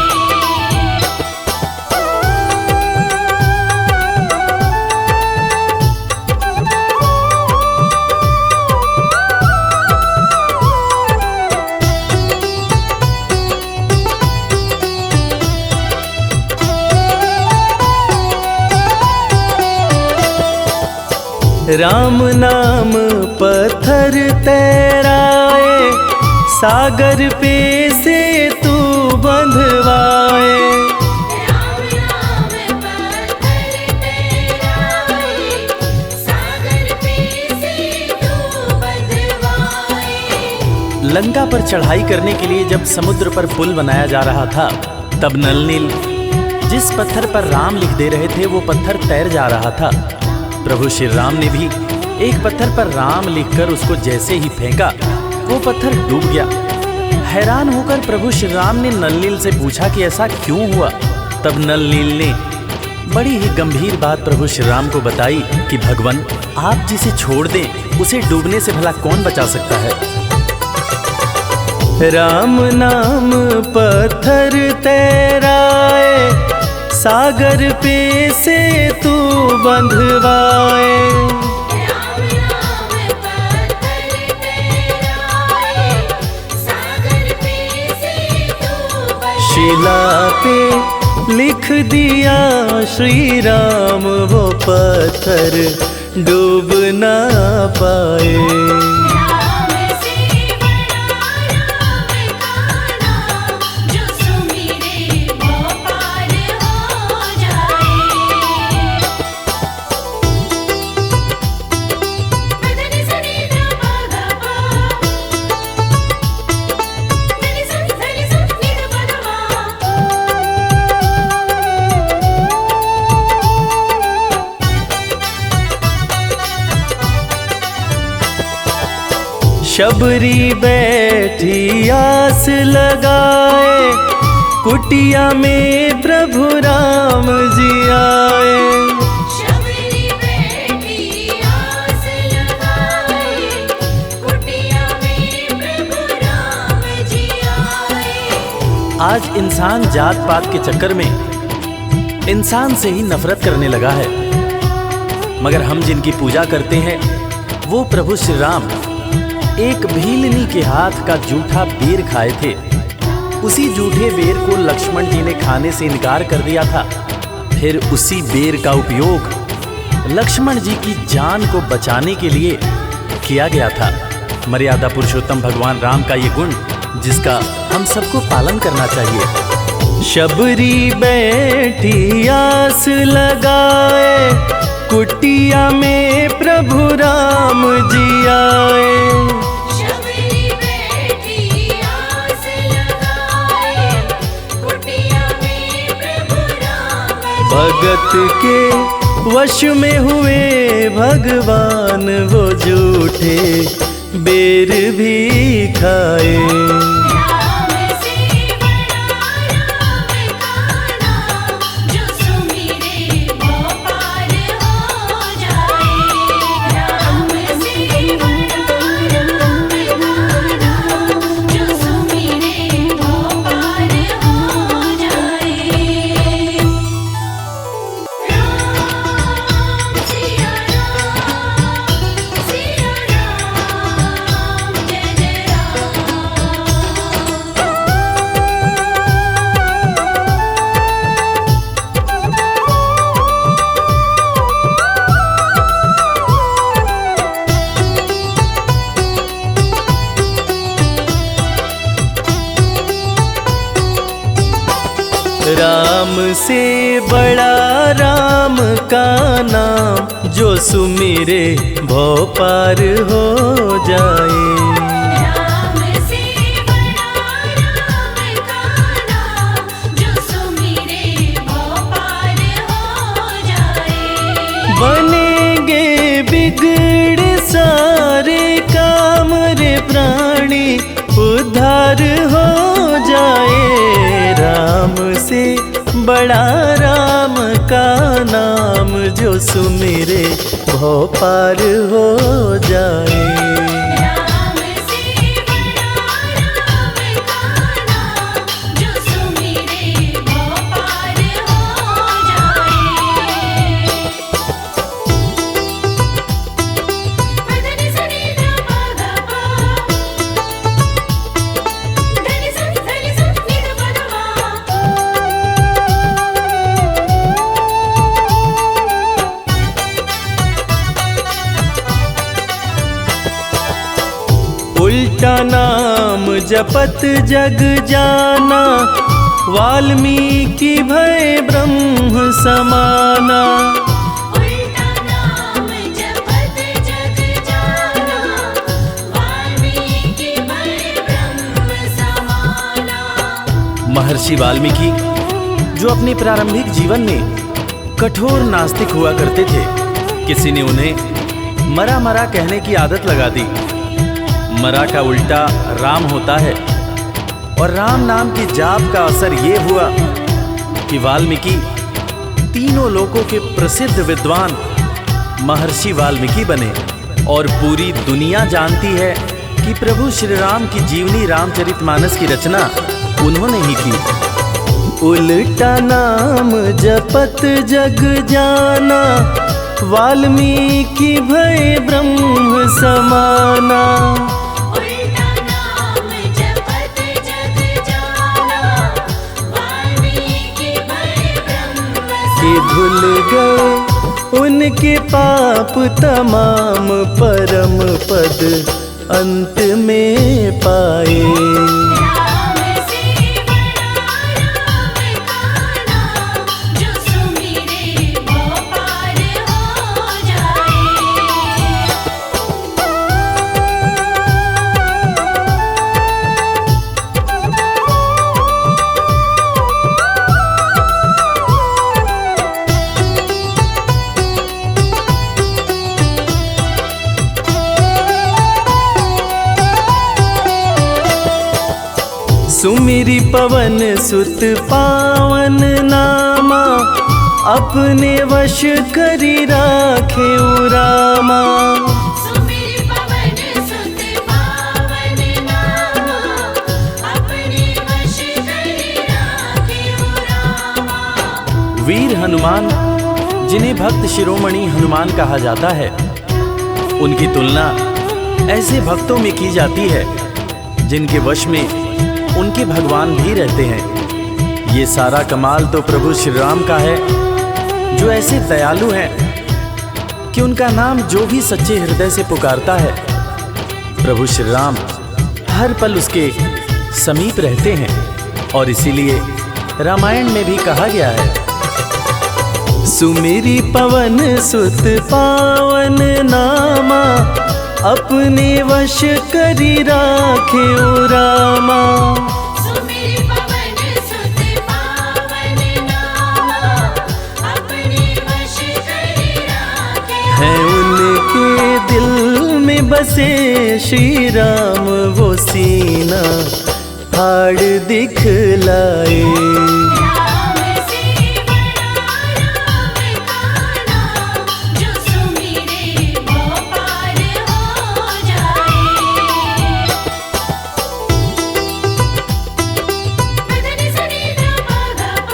Speaker 3: राम नाम पत्थर तैराए, सागर पे से तू बंधवाए।
Speaker 2: राम नाम पत्थर तैराए, सागर पे से तू बंधवाए।
Speaker 1: लंका पर चढ़ाई करने के लिए जब समुद्र पर पुल बनाया जा रहा था, तब नल नील जिस पत्थर पर राम लिख दे रहे थे वो पत्थर तैर जा रहा था। प्रभु श्री राम ने भी एक पत्थर पर राम लिखकर उसको जैसे ही फेंका, वो पत्थर डूब गया। हैरान होकर प्रभु श्री राम ने नल नील से पूछा कि ऐसा क्यों हुआ। तब नल नील ने बड़ी ही गंभीर बात प्रभु श्री राम को बताई कि भगवान, आप जिसे छोड़ दें उसे डूबने से भला कौन बचा सकता है।
Speaker 3: राम नाम पत्थर तैराए, सागर पे से तू बंधवाए।
Speaker 2: राम नाम पत्थर तैराए, सागर पे से तू बंधवाए।
Speaker 3: शिला पे लिख दिया श्री राम, वो पत्थर डूब ना पाए।
Speaker 2: राम से बड़ा राम का नाम, जो सुमिरे वो पार हो जाए। मदनि सनि ध प ग प, मदनि सनि नि ध प ध मा।
Speaker 3: शबरी बैठी आस लगाए, कुटिया में प्रभु राम जी आए।
Speaker 2: शबरी बैठी आस लगाए, कुटिया में प्रभु राम जी आए।
Speaker 1: आज इंसान जात पात के चक्कर में इंसान से ही नफरत करने लगा है, मगर हम जिनकी पूजा करते हैं वो प्रभु श्री राम एक भीलनी के हाथ का जूठा बेर खाए थे। उसी जूठे बेर को लक्ष्मण जी ने खाने से इनकार कर दिया था। फिर उसी बेर का उपयोग लक्ष्मण जी की जान को बचाने के लिए किया गया था। मर्यादा पुरुषोत्तम भगवान राम का ये गुण जिसका हम सबको पालन करना चाहिए।
Speaker 3: शबरी बैठी आस लगाए, कुटिया में प्रभु राम जी आए।
Speaker 2: शबरी बैठी आस लगाए, कुटिया में प्रभु राम जी
Speaker 3: भगत के वश में हुए भगवान, वो जूठे बेर भी खाए।
Speaker 2: राम से बड़ा राम का नाम, जो सुमिरे वो
Speaker 3: राम से बड़ा राम का नाम, जो सुमिरे भव पार हो जाए।
Speaker 2: राम से बड़ा राम का नाम, जो सुमिरे भव पार हो जाए।
Speaker 3: बनेंगे बिगड़े सारे काम रे प्राणी, उद्धार हो जाए। राम से बड़ा राम का नाम, जो सुमिरे भव पार हो जाए।
Speaker 2: राम से बड़ा राम का नाम, जो सुमिरे भव पार हो जाए। धनि सनि ध प ध प, धनि स नि ध प ध मा।
Speaker 3: उल्टा नाम जपत जग जाना, वाल्मीकि भय ब्रह्म समाना।
Speaker 2: उल्टा नाम जपत जग जाना, वाल्मीकि भय ब्रह्म समाना।
Speaker 1: महर्षि वाल्मीकि जो अपने प्रारंभिक जीवन में कठोर नास्तिक हुआ करते थे, किसी ने उन्हें मरा मरा कहने की आदत लगा दी। मरा का उल्टा राम होता है, और राम नाम की जाप का असर ये हुआ कि वाल्मीकि तीनों लोकों के प्रसिद्ध विद्वान महर्षि वाल्मीकि बने। और पूरी दुनिया जानती है कि प्रभु श्री राम की जीवनी रामचरितमानस की रचना उन्होंने ही की।
Speaker 3: उल्टा नाम जपत जग जाना, वाल्मीकि भय ब्रह्म समाना।
Speaker 2: उल्टा नाम जपत जग जाना, वाल्मीकि भय ब्रह्म
Speaker 3: कि धुल गए उनके पाप तमाम, परम पद अंत में पाए।
Speaker 2: राम से बड़ा राम का नाम, जो सुमिरे भव पार हो जाए।
Speaker 3: सुमिरी पवन सुत पावन नामा, अपने वश करी राखे रामा।
Speaker 2: सुमिर पवन सुत पावन नामा, अपने वश करि राखे रामा।
Speaker 1: वीर हनुमान, जिन्हें भक्त शिरोमणि हनुमान कहा जाता है, उनकी तुलना ऐसे भक्तों में की जाती है जिनके वश में उनके भगवान भी रहते हैं। ये सारा कमाल तो प्रभु श्री राम का है, जो ऐसे दयालु हैं कि उनका नाम जो भी सच्चे हृदय से पुकारता है, प्रभु श्री राम हर पल उसके समीप रहते हैं। और इसीलिए रामायण में भी कहा गया है,
Speaker 3: सुमिरी पवन सुत पावन नामा, अपने वश करी राखे रामा।
Speaker 2: सुमिर पवन सुत पावन नामा, अपने वश करि राखे।
Speaker 3: है उनके दिल में बसे श्री राम, वो सीना फाड़ दिखलाए।
Speaker 2: राम से बड़ा राम का नाम, जो सुमिरे भव पार हो जाए। धनि सनि ध प ध प,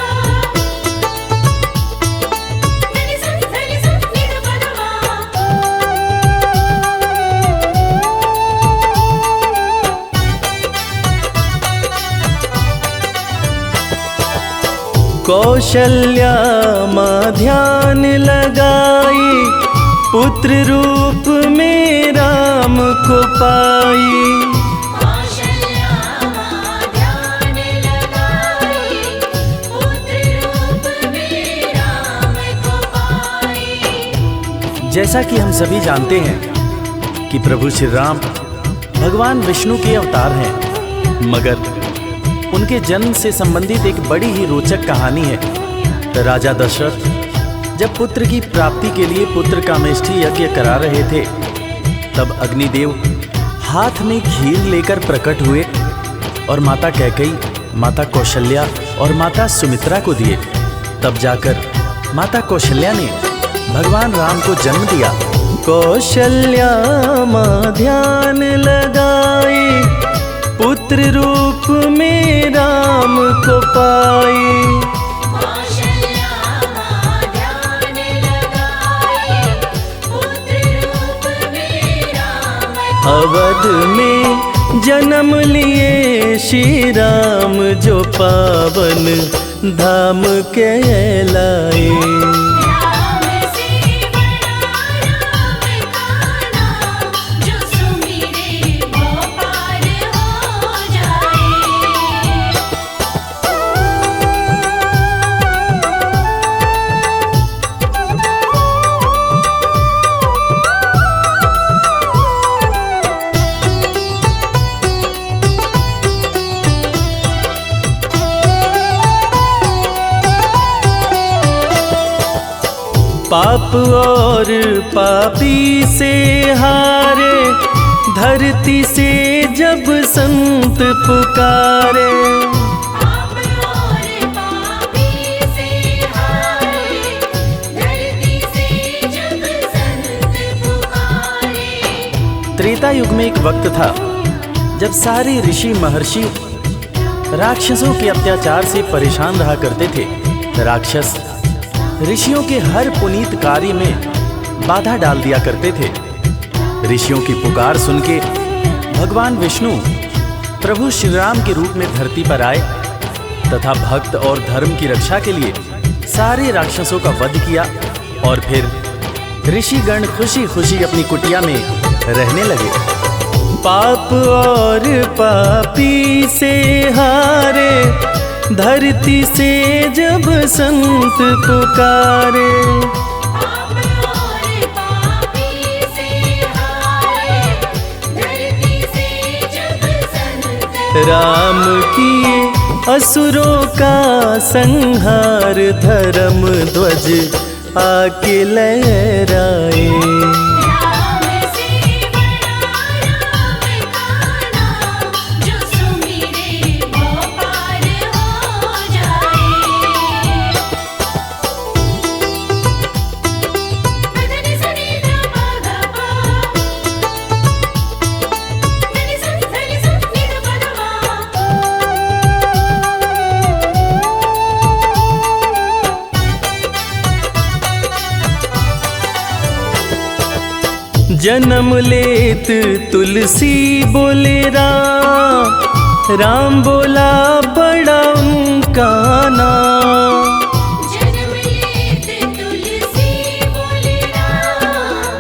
Speaker 2: धनि स नि ध प ध मा।
Speaker 3: कौशल्या माँ ध्यान लगाई, पुत्र रूप में राम को पाई।
Speaker 2: कौशल्या माँ ध्यान लगाई, पुत्र
Speaker 1: जैसा कि हम सभी जानते हैं कि प्रभु श्री राम भगवान विष्णु के अवतार हैं, मगर उनके जन्म से संबंधित एक बड़ी ही रोचक कहानी है। राजा दशरथ जब पुत्र की प्राप्ति के लिए पुत्र कामेष्ठी यज्ञ करा रहे थे, तब अग्निदेव हाथ में खीर लेकर प्रकट हुए और माता कैकेयी, माता कौशल्या और माता सुमित्रा को दिए। तब जाकर माता कौशल्या ने भगवान राम को जन्म दिया।
Speaker 3: कौशल्या माँ ध्यान लगाई, पुत्र रूप में राम को पाई।
Speaker 2: कौशल्या माँ ध्यान लगाई, पुत्र रूप में राम को
Speaker 3: अवध में जन्म लिए श्री राम, जो पावन धाम कहलाए।
Speaker 2: राम से बड़ा राम का नाम, जो सुमिरे वो पार हो जाए।
Speaker 3: पाप और पापी से हारे, धरती से जब संत पुकारे।
Speaker 2: पाप और पापी से हारे, धरती से जब संत पुकारे।
Speaker 1: त्रेता युग में एक वक्त था जब सारे ऋषि महर्षि राक्षसों के अत्याचार से परेशान रहा करते थे। राक्षस ऋषियों के हर पुनीत कार्य में बाधा डाल दिया करते थे। ऋषियों की पुकार सुन के भगवान विष्णु प्रभु श्री राम के रूप में धरती पर आए तथा भक्त और धर्म की रक्षा के लिए सारे राक्षसों का वध किया और फिर ऋषिगण खुशी खुशी अपनी कुटिया में रहने लगे।
Speaker 3: पाप और पापी से हारे, धरती से जब संत पुकारे।
Speaker 2: पाप और पापी से हारे, धरती से जब संत
Speaker 3: राम किए असुरों का संहार, धर्म ध्वज आके लहराए।
Speaker 2: राम से बड़ा राम का नाम, जो सुमिरे वो पार हो जाए। धनि सनि ध प ध प, धनि स नि ध प ध
Speaker 3: जन्म लेत तुलसी बोले राम, राम बोला बड़ा उनका नाम।
Speaker 2: जन्म लेत तुलसी बोले राम,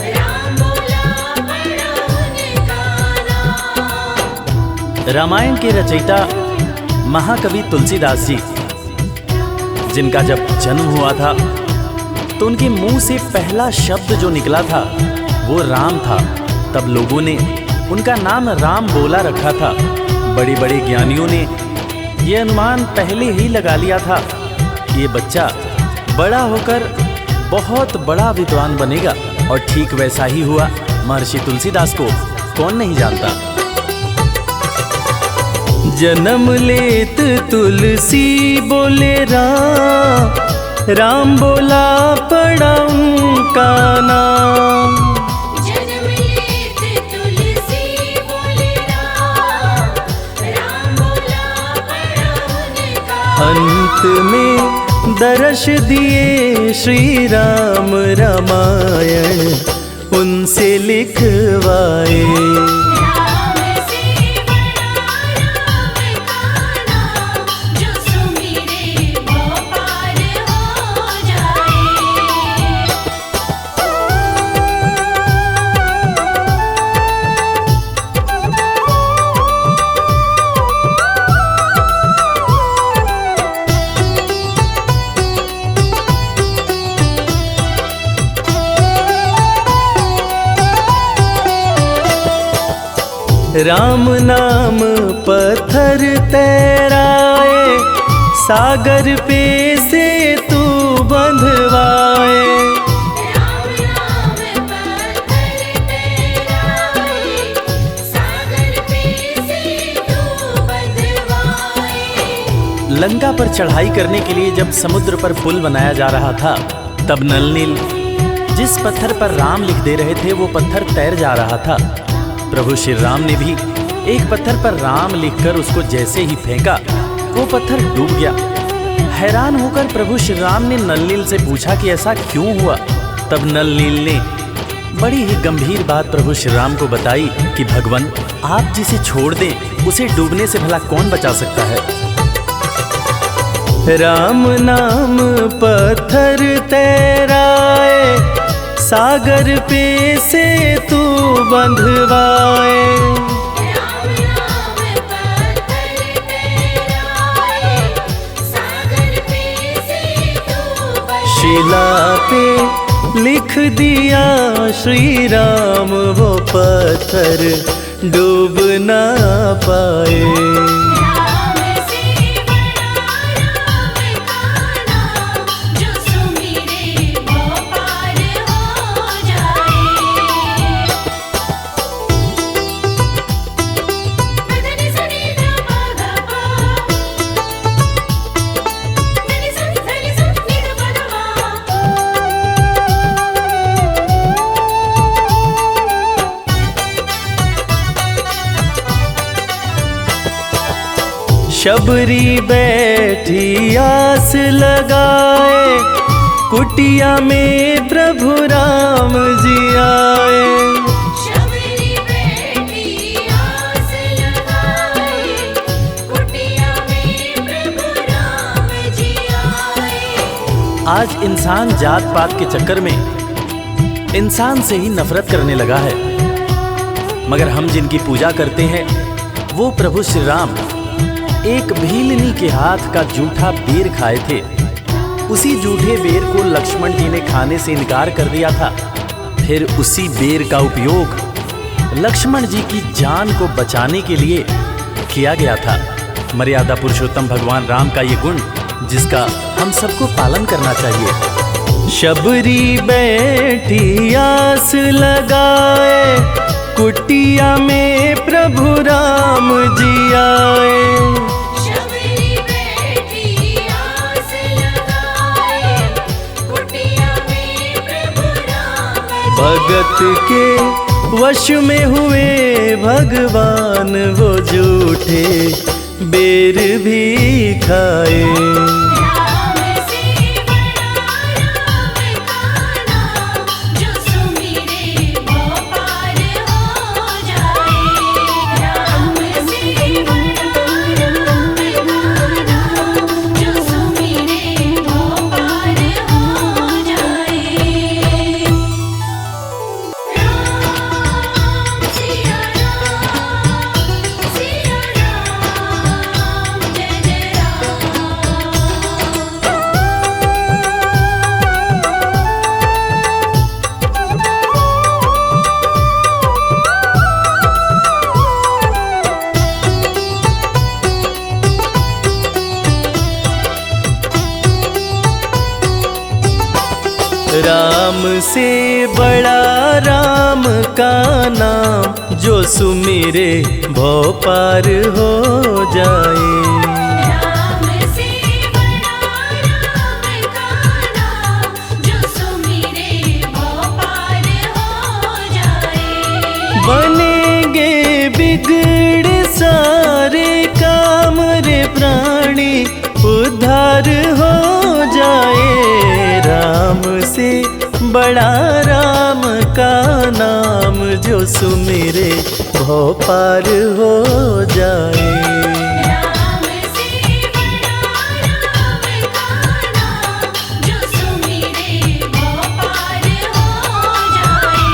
Speaker 2: राम बोला बड़ा उनका नाम।
Speaker 1: रामायण के रचयिता महाकवि तुलसीदास जी, जिनका जब जन्म हुआ था तो उनके मुंह से पहला शब्द जो निकला था वो राम था। तब लोगों ने उनका नाम राम बोला रखा था। बड़े बड़े ज्ञानियों ने ये अनुमान पहले ही लगा लिया था कि ये बच्चा बड़ा होकर बहुत बड़ा विद्वान बनेगा, और ठीक वैसा ही हुआ। महर्षि तुलसीदास को कौन नहीं जानता।
Speaker 3: जन्म लेत तुलसी बोले राम, राम बोला पड़ा उनका नाम।
Speaker 2: जन्म लेत तुलसी बोले राम, राम बोला बड़ा उनका।
Speaker 3: अंत में दर्श दिए श्री राम, रामायण उनसे लिखवाए।
Speaker 2: राम से बड़ा राम का नाम, जो सुमिरे वो पार हो जाए।
Speaker 3: राम नाम पत्थर तैराए, सागर पे से तू बंधवाए।
Speaker 2: राम नाम पत्थर तैराए, सागर पे से तू बंधवाए।
Speaker 1: लंका पर चढ़ाई करने के लिए जब समुद्र पर पुल बनाया जा रहा था, तब नल नील जिस पत्थर पर राम लिख दे रहे थे वो पत्थर तैर जा रहा था। प्रभु श्री राम ने भी एक पत्थर पर राम लिखकर उसको जैसे ही फेंका, वो पत्थर डूब गया। हैरान होकर प्रभु श्री राम ने नल नील से पूछा कि ऐसा क्यों हुआ। तब नल नील ने बड़ी ही गंभीर बात प्रभु श्री राम को बताई कि भगवान, आप जिसे छोड़ दें उसे डूबने से भला कौन बचा सकता है।
Speaker 3: राम नाम पत्थर तैराए, सागर पे से तू बंधवाए।
Speaker 2: राम नाम पत्थर तैराए, सागर पे से तू बंधवाए।
Speaker 3: शिला पे लिख दिया श्री राम, वो पत्थर डूब ना पाए।
Speaker 2: राम से बड़ा राम का नाम, जो सुमिरे वो पार हो जाए। धनि सनि ध प ग प, धनि स नि ध प ध मा।
Speaker 3: शबरी बैठी आस लगाए, कुटिया में प्रभु राम जी आए।
Speaker 2: शबरी बैठी आस लगाए, कुटिया में प्रभु राम जी आए।
Speaker 1: आज इंसान जात पात के चक्कर में इंसान से ही नफरत करने लगा है, मगर हम जिनकी पूजा करते हैं वो प्रभु श्री राम एक भीलनी के हाथ का जूठा बेर खाए थे। उसी जूठे बेर को लक्ष्मण जी ने खाने से इनकार कर दिया था। फिर उसी बेर का उपयोग लक्ष्मण जी की जान को बचाने के लिए किया गया था। मर्यादा पुरुषोत्तम भगवान राम का ये गुण जिसका हम सबको पालन करना चाहिए।
Speaker 3: शबरी बैठी आस लगाए, कुटिया में प्रभु राम जी आए।
Speaker 2: शबरी बैठी आस लगाए, कुटिया में प्रभु राम जी
Speaker 3: भगत के वश में हुए भगवान, वो जूठे बेर भी खाए।
Speaker 2: राम से बड़ा राम का नाम, जो सुमिरे वो पार हो जाए। राम से बड़ा राम का नाम, जो सुमिरे वो पार हो जाए। राम सिया राम, सिया राम, जय जय राम।
Speaker 3: राम से बड़ा राम का नाम, जो सुमिरे भव पार हो जाए।
Speaker 2: राम से बड़ा राम का नाम, जो सुमिरे वो पार हो जाए।
Speaker 3: बनेंगे बिगड़ सारे काम रे प्राणी, उद्धार हो जाए। राम से बड़ा राम का नाम, जो सुमिरे भव पार हो जाए।
Speaker 2: राम से बड़ा राम का नाम, जो सुमिरे वो पार हो जाए।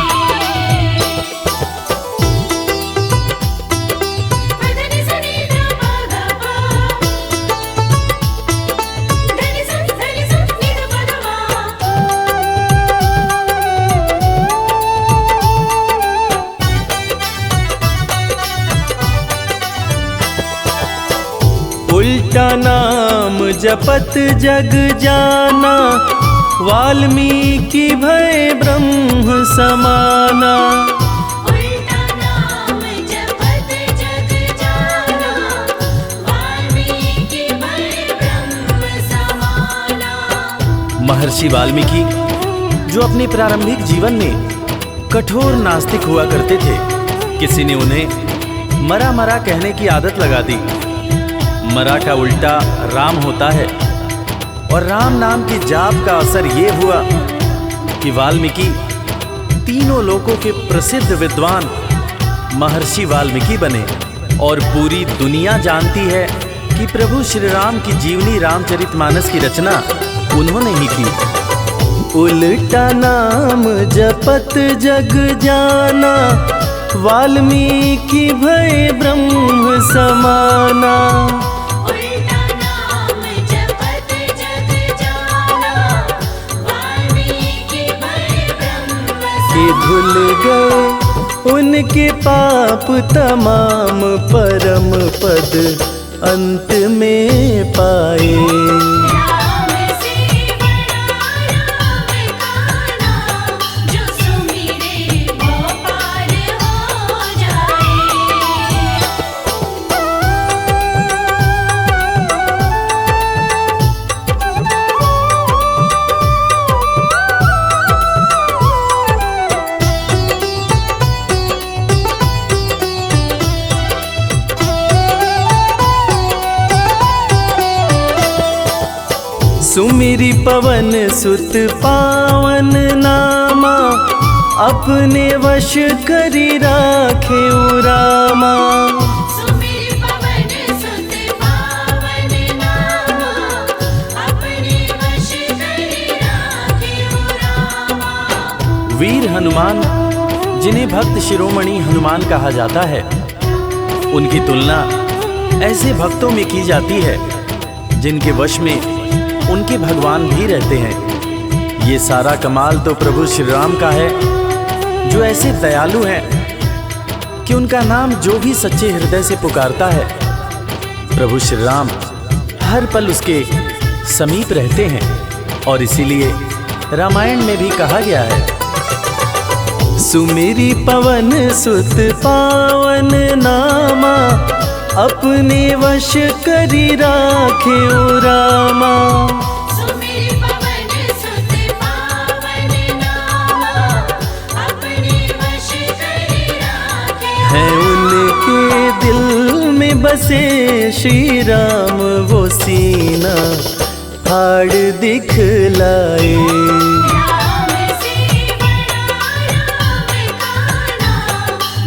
Speaker 2: धनि सनि ध प ग प, धनि स नि ध प ध मा।
Speaker 3: उल्टा नाम जपत जग जाना, वाल्मीकि भय ब्रह्म समाना।
Speaker 2: उल्टा नाम जपत जग जाना, वाल्मीकि भय ब्रह्म समाना।
Speaker 1: महर्षि वाल्मीकि जो अपने प्रारंभिक जीवन में कठोर नास्तिक हुआ करते थे, किसी ने उन्हें मरा मरा कहने की आदत लगा दी। मरा का उल्टा राम होता है और राम नाम के जाप का असर ये हुआ कि वाल्मीकि तीनों लोकों के प्रसिद्ध विद्वान महर्षि वाल्मीकि बने। और पूरी दुनिया जानती है कि प्रभु श्री राम की जीवनी रामचरितमानस की रचना उन्होंने ही की।
Speaker 3: उल्टा नाम जपत जग जाना, वाल्मीकि भय ब्रह्म समाना।
Speaker 2: उल्टा नाम जपत जग जाना, वाल्मीकि भय ब्रह्म
Speaker 3: कि भूल गए उनके पाप तमाम, परम पद अंत में पाए।
Speaker 2: राम से बड़ा राम काना, जो सुमिरे वो पार हो जाए।
Speaker 3: सुमिरी पवन सुत पावन नामा, अपने वश करी राखे रामा।
Speaker 2: सुमिर पवन सुत पावन नामा, अपने वश करी राखे रामा।
Speaker 1: वीर हनुमान, जिन्हें भक्त शिरोमणि हनुमान कहा जाता है, उनकी तुलना ऐसे भक्तों में की जाती है जिनके वश में उनके भगवान भी रहते हैं। ये सारा कमाल तो प्रभु श्री राम का है, जो ऐसे दयालु हैं कि उनका नाम जो भी सच्चे हृदय से पुकारता है, प्रभु श्री राम हर पल उसके समीप रहते हैं। और इसीलिए रामायण में भी कहा गया है,
Speaker 3: सुमिरी पवन सुत पावन नामा, अपने वश करी राखे रामा।
Speaker 2: सुमिर पवन सुत पावन नामा, अपने वश करी राखे।
Speaker 3: है उनके दिल में बसे श्री राम, वो सीना फाड़ दिखलाए।
Speaker 2: राम से बड़ा राम काना,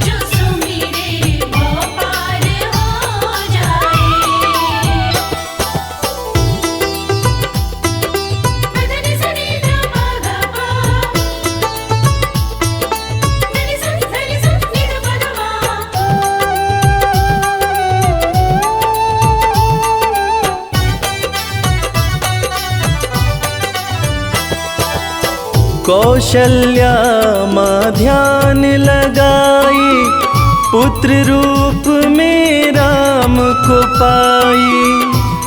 Speaker 2: जो सुमिरे वो पार हो जाए। धनि सनि ध प ग प, धनि सनि नि ध प ध मा।
Speaker 3: कौशल्या माँ ध्यान लगाई, पुत्र रूप में राम को पाई।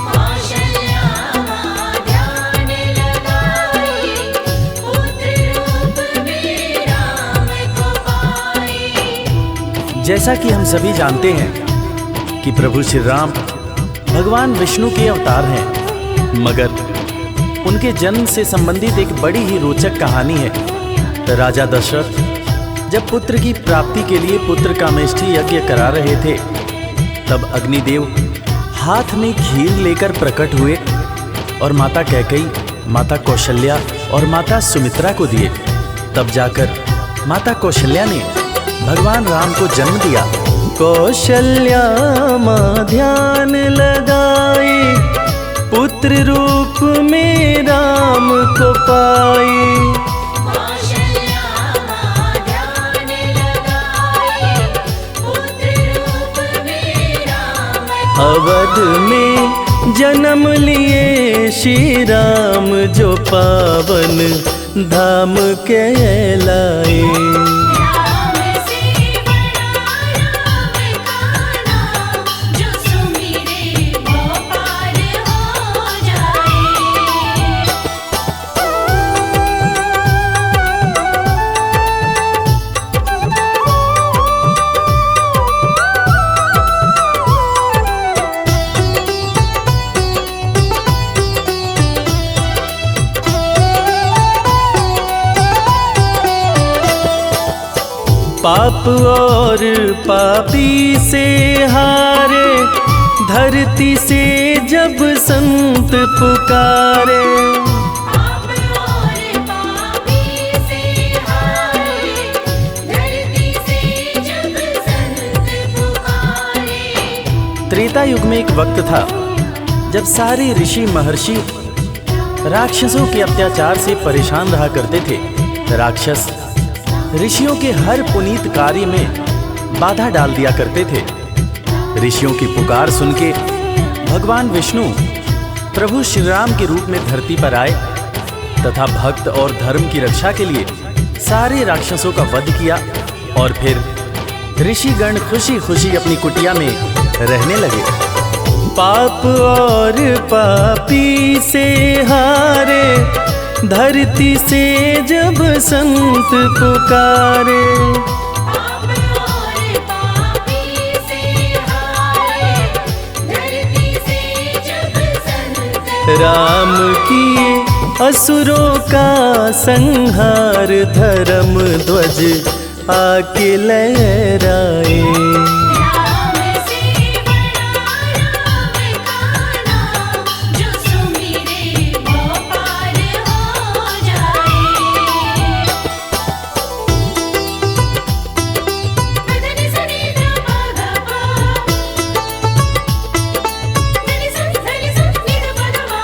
Speaker 2: कौशल्या माँ ध्यान लगाई, पुत्र रूप में राम को पाई।
Speaker 1: जैसा कि हम सभी जानते हैं कि प्रभु श्री राम भगवान विष्णु के अवतार हैं, मगर उनके जन्म से संबंधित एक बड़ी ही रोचक कहानी है। राजा दशरथ जब पुत्र की प्राप्ति के लिए पुत्र कामेष्ठी यज्ञ करा रहे थे, तब अग्निदेव हाथ में खीर लेकर प्रकट हुए और माता कैकेयी, माता कौशल्या और माता सुमित्रा को दिए। तब जाकर माता कौशल्या ने भगवान राम को जन्म दिया।
Speaker 3: कौशल्या माँ ध्यान लगाई, पुत्र रूप में राम को पाई।
Speaker 2: कौशल्या माँ ध्यान लगाई, पुत्र रूप में राम को
Speaker 3: अवध में जन्म लिए श्री राम, जो पावन धाम कहलाए।
Speaker 2: राम से बड़ा राम काना, जो सुमिरे वो पार
Speaker 3: और पापी से हारे, धरती से जब संत पुकारे।
Speaker 2: पाप और पापी से हारे, धरती से जब संत पुकारे।
Speaker 1: त्रेता युग में एक वक्त था जब सारे ऋषि महर्षि राक्षसों के अत्याचार से परेशान रहा करते थे। राक्षस ऋषियों के हर पुनीत कार्य में बाधा डाल दिया करते थे। ऋषियों की पुकार सुन के भगवान विष्णु प्रभु श्री राम के रूप में धरती पर आए तथा भक्त और धर्म की रक्षा के लिए सारे राक्षसों का वध किया और फिर ऋषिगण खुशी खुशी अपनी कुटिया में रहने लगे।
Speaker 3: पाप और पापी से हारे, धरती से जब संत पुकारे।
Speaker 2: पाप और पापी से हारे, धरती से जब संत
Speaker 3: राम किए असुरों का संहार, धर्म ध्वज आके लहराए।
Speaker 2: राम से बड़ा राम का नाम, जो सुमिरे वो पार हो जाए। धनि सनि ध प ग प, धनि सनि नि ध प ध मा।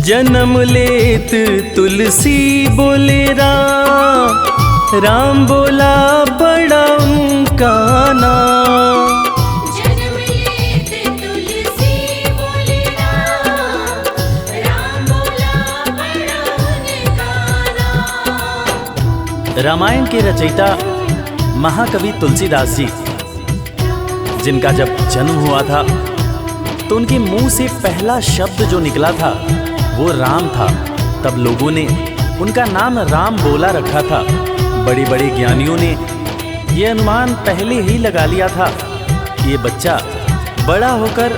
Speaker 3: जन्म लेत तुलसी बोले राम, राम बोला बड़ा उनका नाम।
Speaker 2: जन्म लेत तुलसी बोले राम, राम बोला बड़ा उनका नाम।
Speaker 1: रामायण के रचयिता महाकवि तुलसीदास जी, जिनका जब जन्म हुआ था तो उनके मुंह से पहला शब्द जो निकला था वो राम था। तब लोगों ने उनका नाम राम बोला रखा था। बड़े बड़े ज्ञानियों ने ये अनुमान पहले ही लगा लिया था कि ये बच्चा बड़ा होकर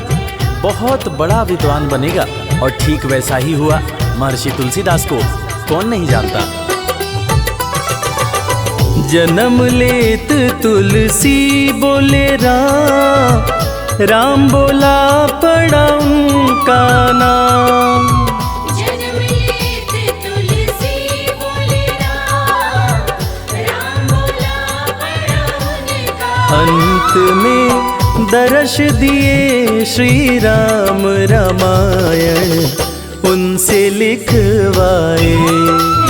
Speaker 1: बहुत बड़ा विद्वान बनेगा, और ठीक वैसा ही हुआ। महर्षि तुलसीदास को कौन नहीं जानता।
Speaker 3: जन्म लेत तुलसी बोले राम, राम बोला पड़ा उनका नाम।
Speaker 2: जन्म लेत तुलसी बोले राम, राम बोला बड़ा उनका।
Speaker 3: अंत में दर्श दिए श्री राम, रामायण उनसे लिखवाए।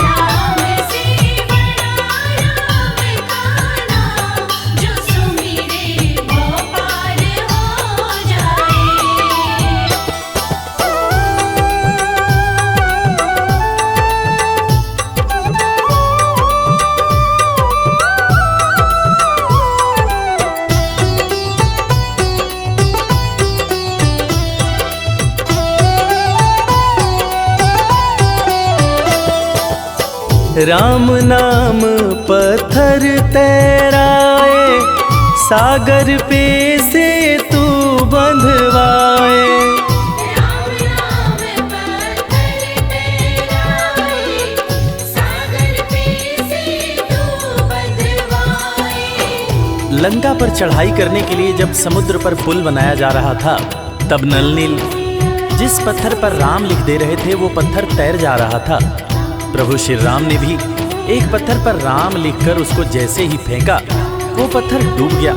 Speaker 2: राम से बड़ा राम का नाम, जो सुमिरे वो पार हो जाए।
Speaker 3: राम नाम पत्थर तैराए, सागर पे से तू बंधवाए।
Speaker 2: राम नाम पत्थर तैराए, सागर पे से तू बंधवाए।
Speaker 1: लंका पर चढ़ाई करने के लिए जब समुद्र पर पुल बनाया जा रहा था, तब नल नील जिस पत्थर पर राम लिख दे रहे थे वो पत्थर तैर जा रहा था। प्रभु श्री राम ने भी एक पत्थर पर राम लिखकर उसको जैसे ही फेंका, वो पत्थर डूब गया।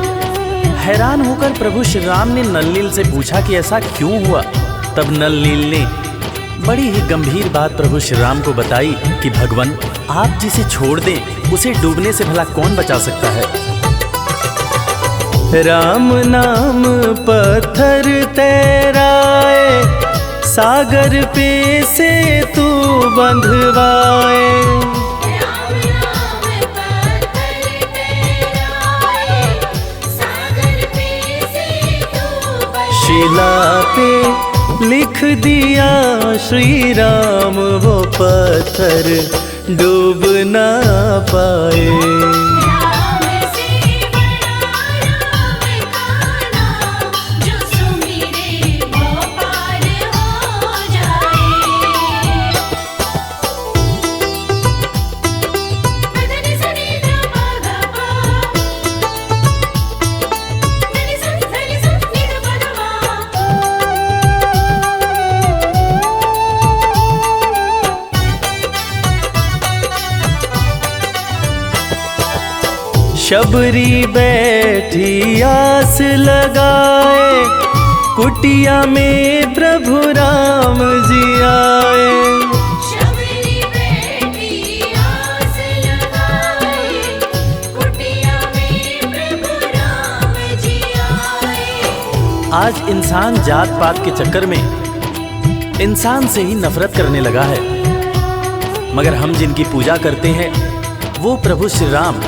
Speaker 1: हैरान होकर प्रभु श्री राम ने नल नील से पूछा कि ऐसा क्यों हुआ। तब नल नील ने बड़ी ही गंभीर बात प्रभु श्री राम को बताई कि भगवान, आप जिसे छोड़ दें उसे डूबने से भला कौन बचा सकता है।
Speaker 3: राम नाम पत्थर तैराए, सागर पे से तू बंधवाए।
Speaker 2: राम नाम पत्थर तैराए, सागर पे से तू बंधवाए।
Speaker 3: शिला पे लिख दिया श्री राम, वो पत्थर डूब ना पाए।
Speaker 2: राम से बड़ा राम का नाम, जो सुमिरे वो पार
Speaker 3: शबरी बैठी आस लगाए, कुटिया में प्रभु राम जी आए।
Speaker 2: शबरी बैठी आस लगाए, कुटिया में प्रभु राम जी आए।
Speaker 1: आज इंसान जात पात के चक्कर में इंसान से ही नफरत करने लगा है, मगर हम जिनकी पूजा करते हैं वो प्रभु श्री राम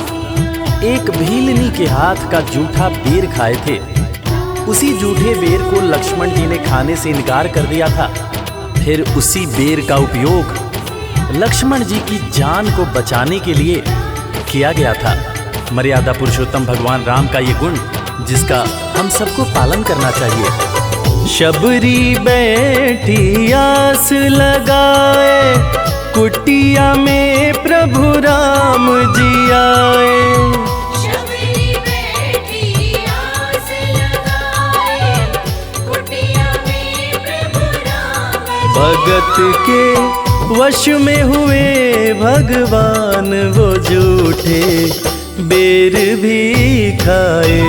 Speaker 1: एक भीलनी के हाथ का जूठा बेर खाए थे। उसी जूठे बेर को लक्ष्मण जी ने खाने से इनकार कर दिया था। फिर उसी बेर का उपयोग लक्ष्मण जी की जान को बचाने के लिए किया गया था। मर्यादा पुरुषोत्तम भगवान राम का ये गुण जिसका हम सबको पालन करना चाहिए।
Speaker 3: शबरी बैठी आस लगाए, कुटिया में प्रभु राम जी आए।
Speaker 2: शबरी बैठी आस लगाए, कुटिया में प्रभु राम जी
Speaker 3: भगत के वश में हुए भगवान, वो जूठे बेर भी खाए।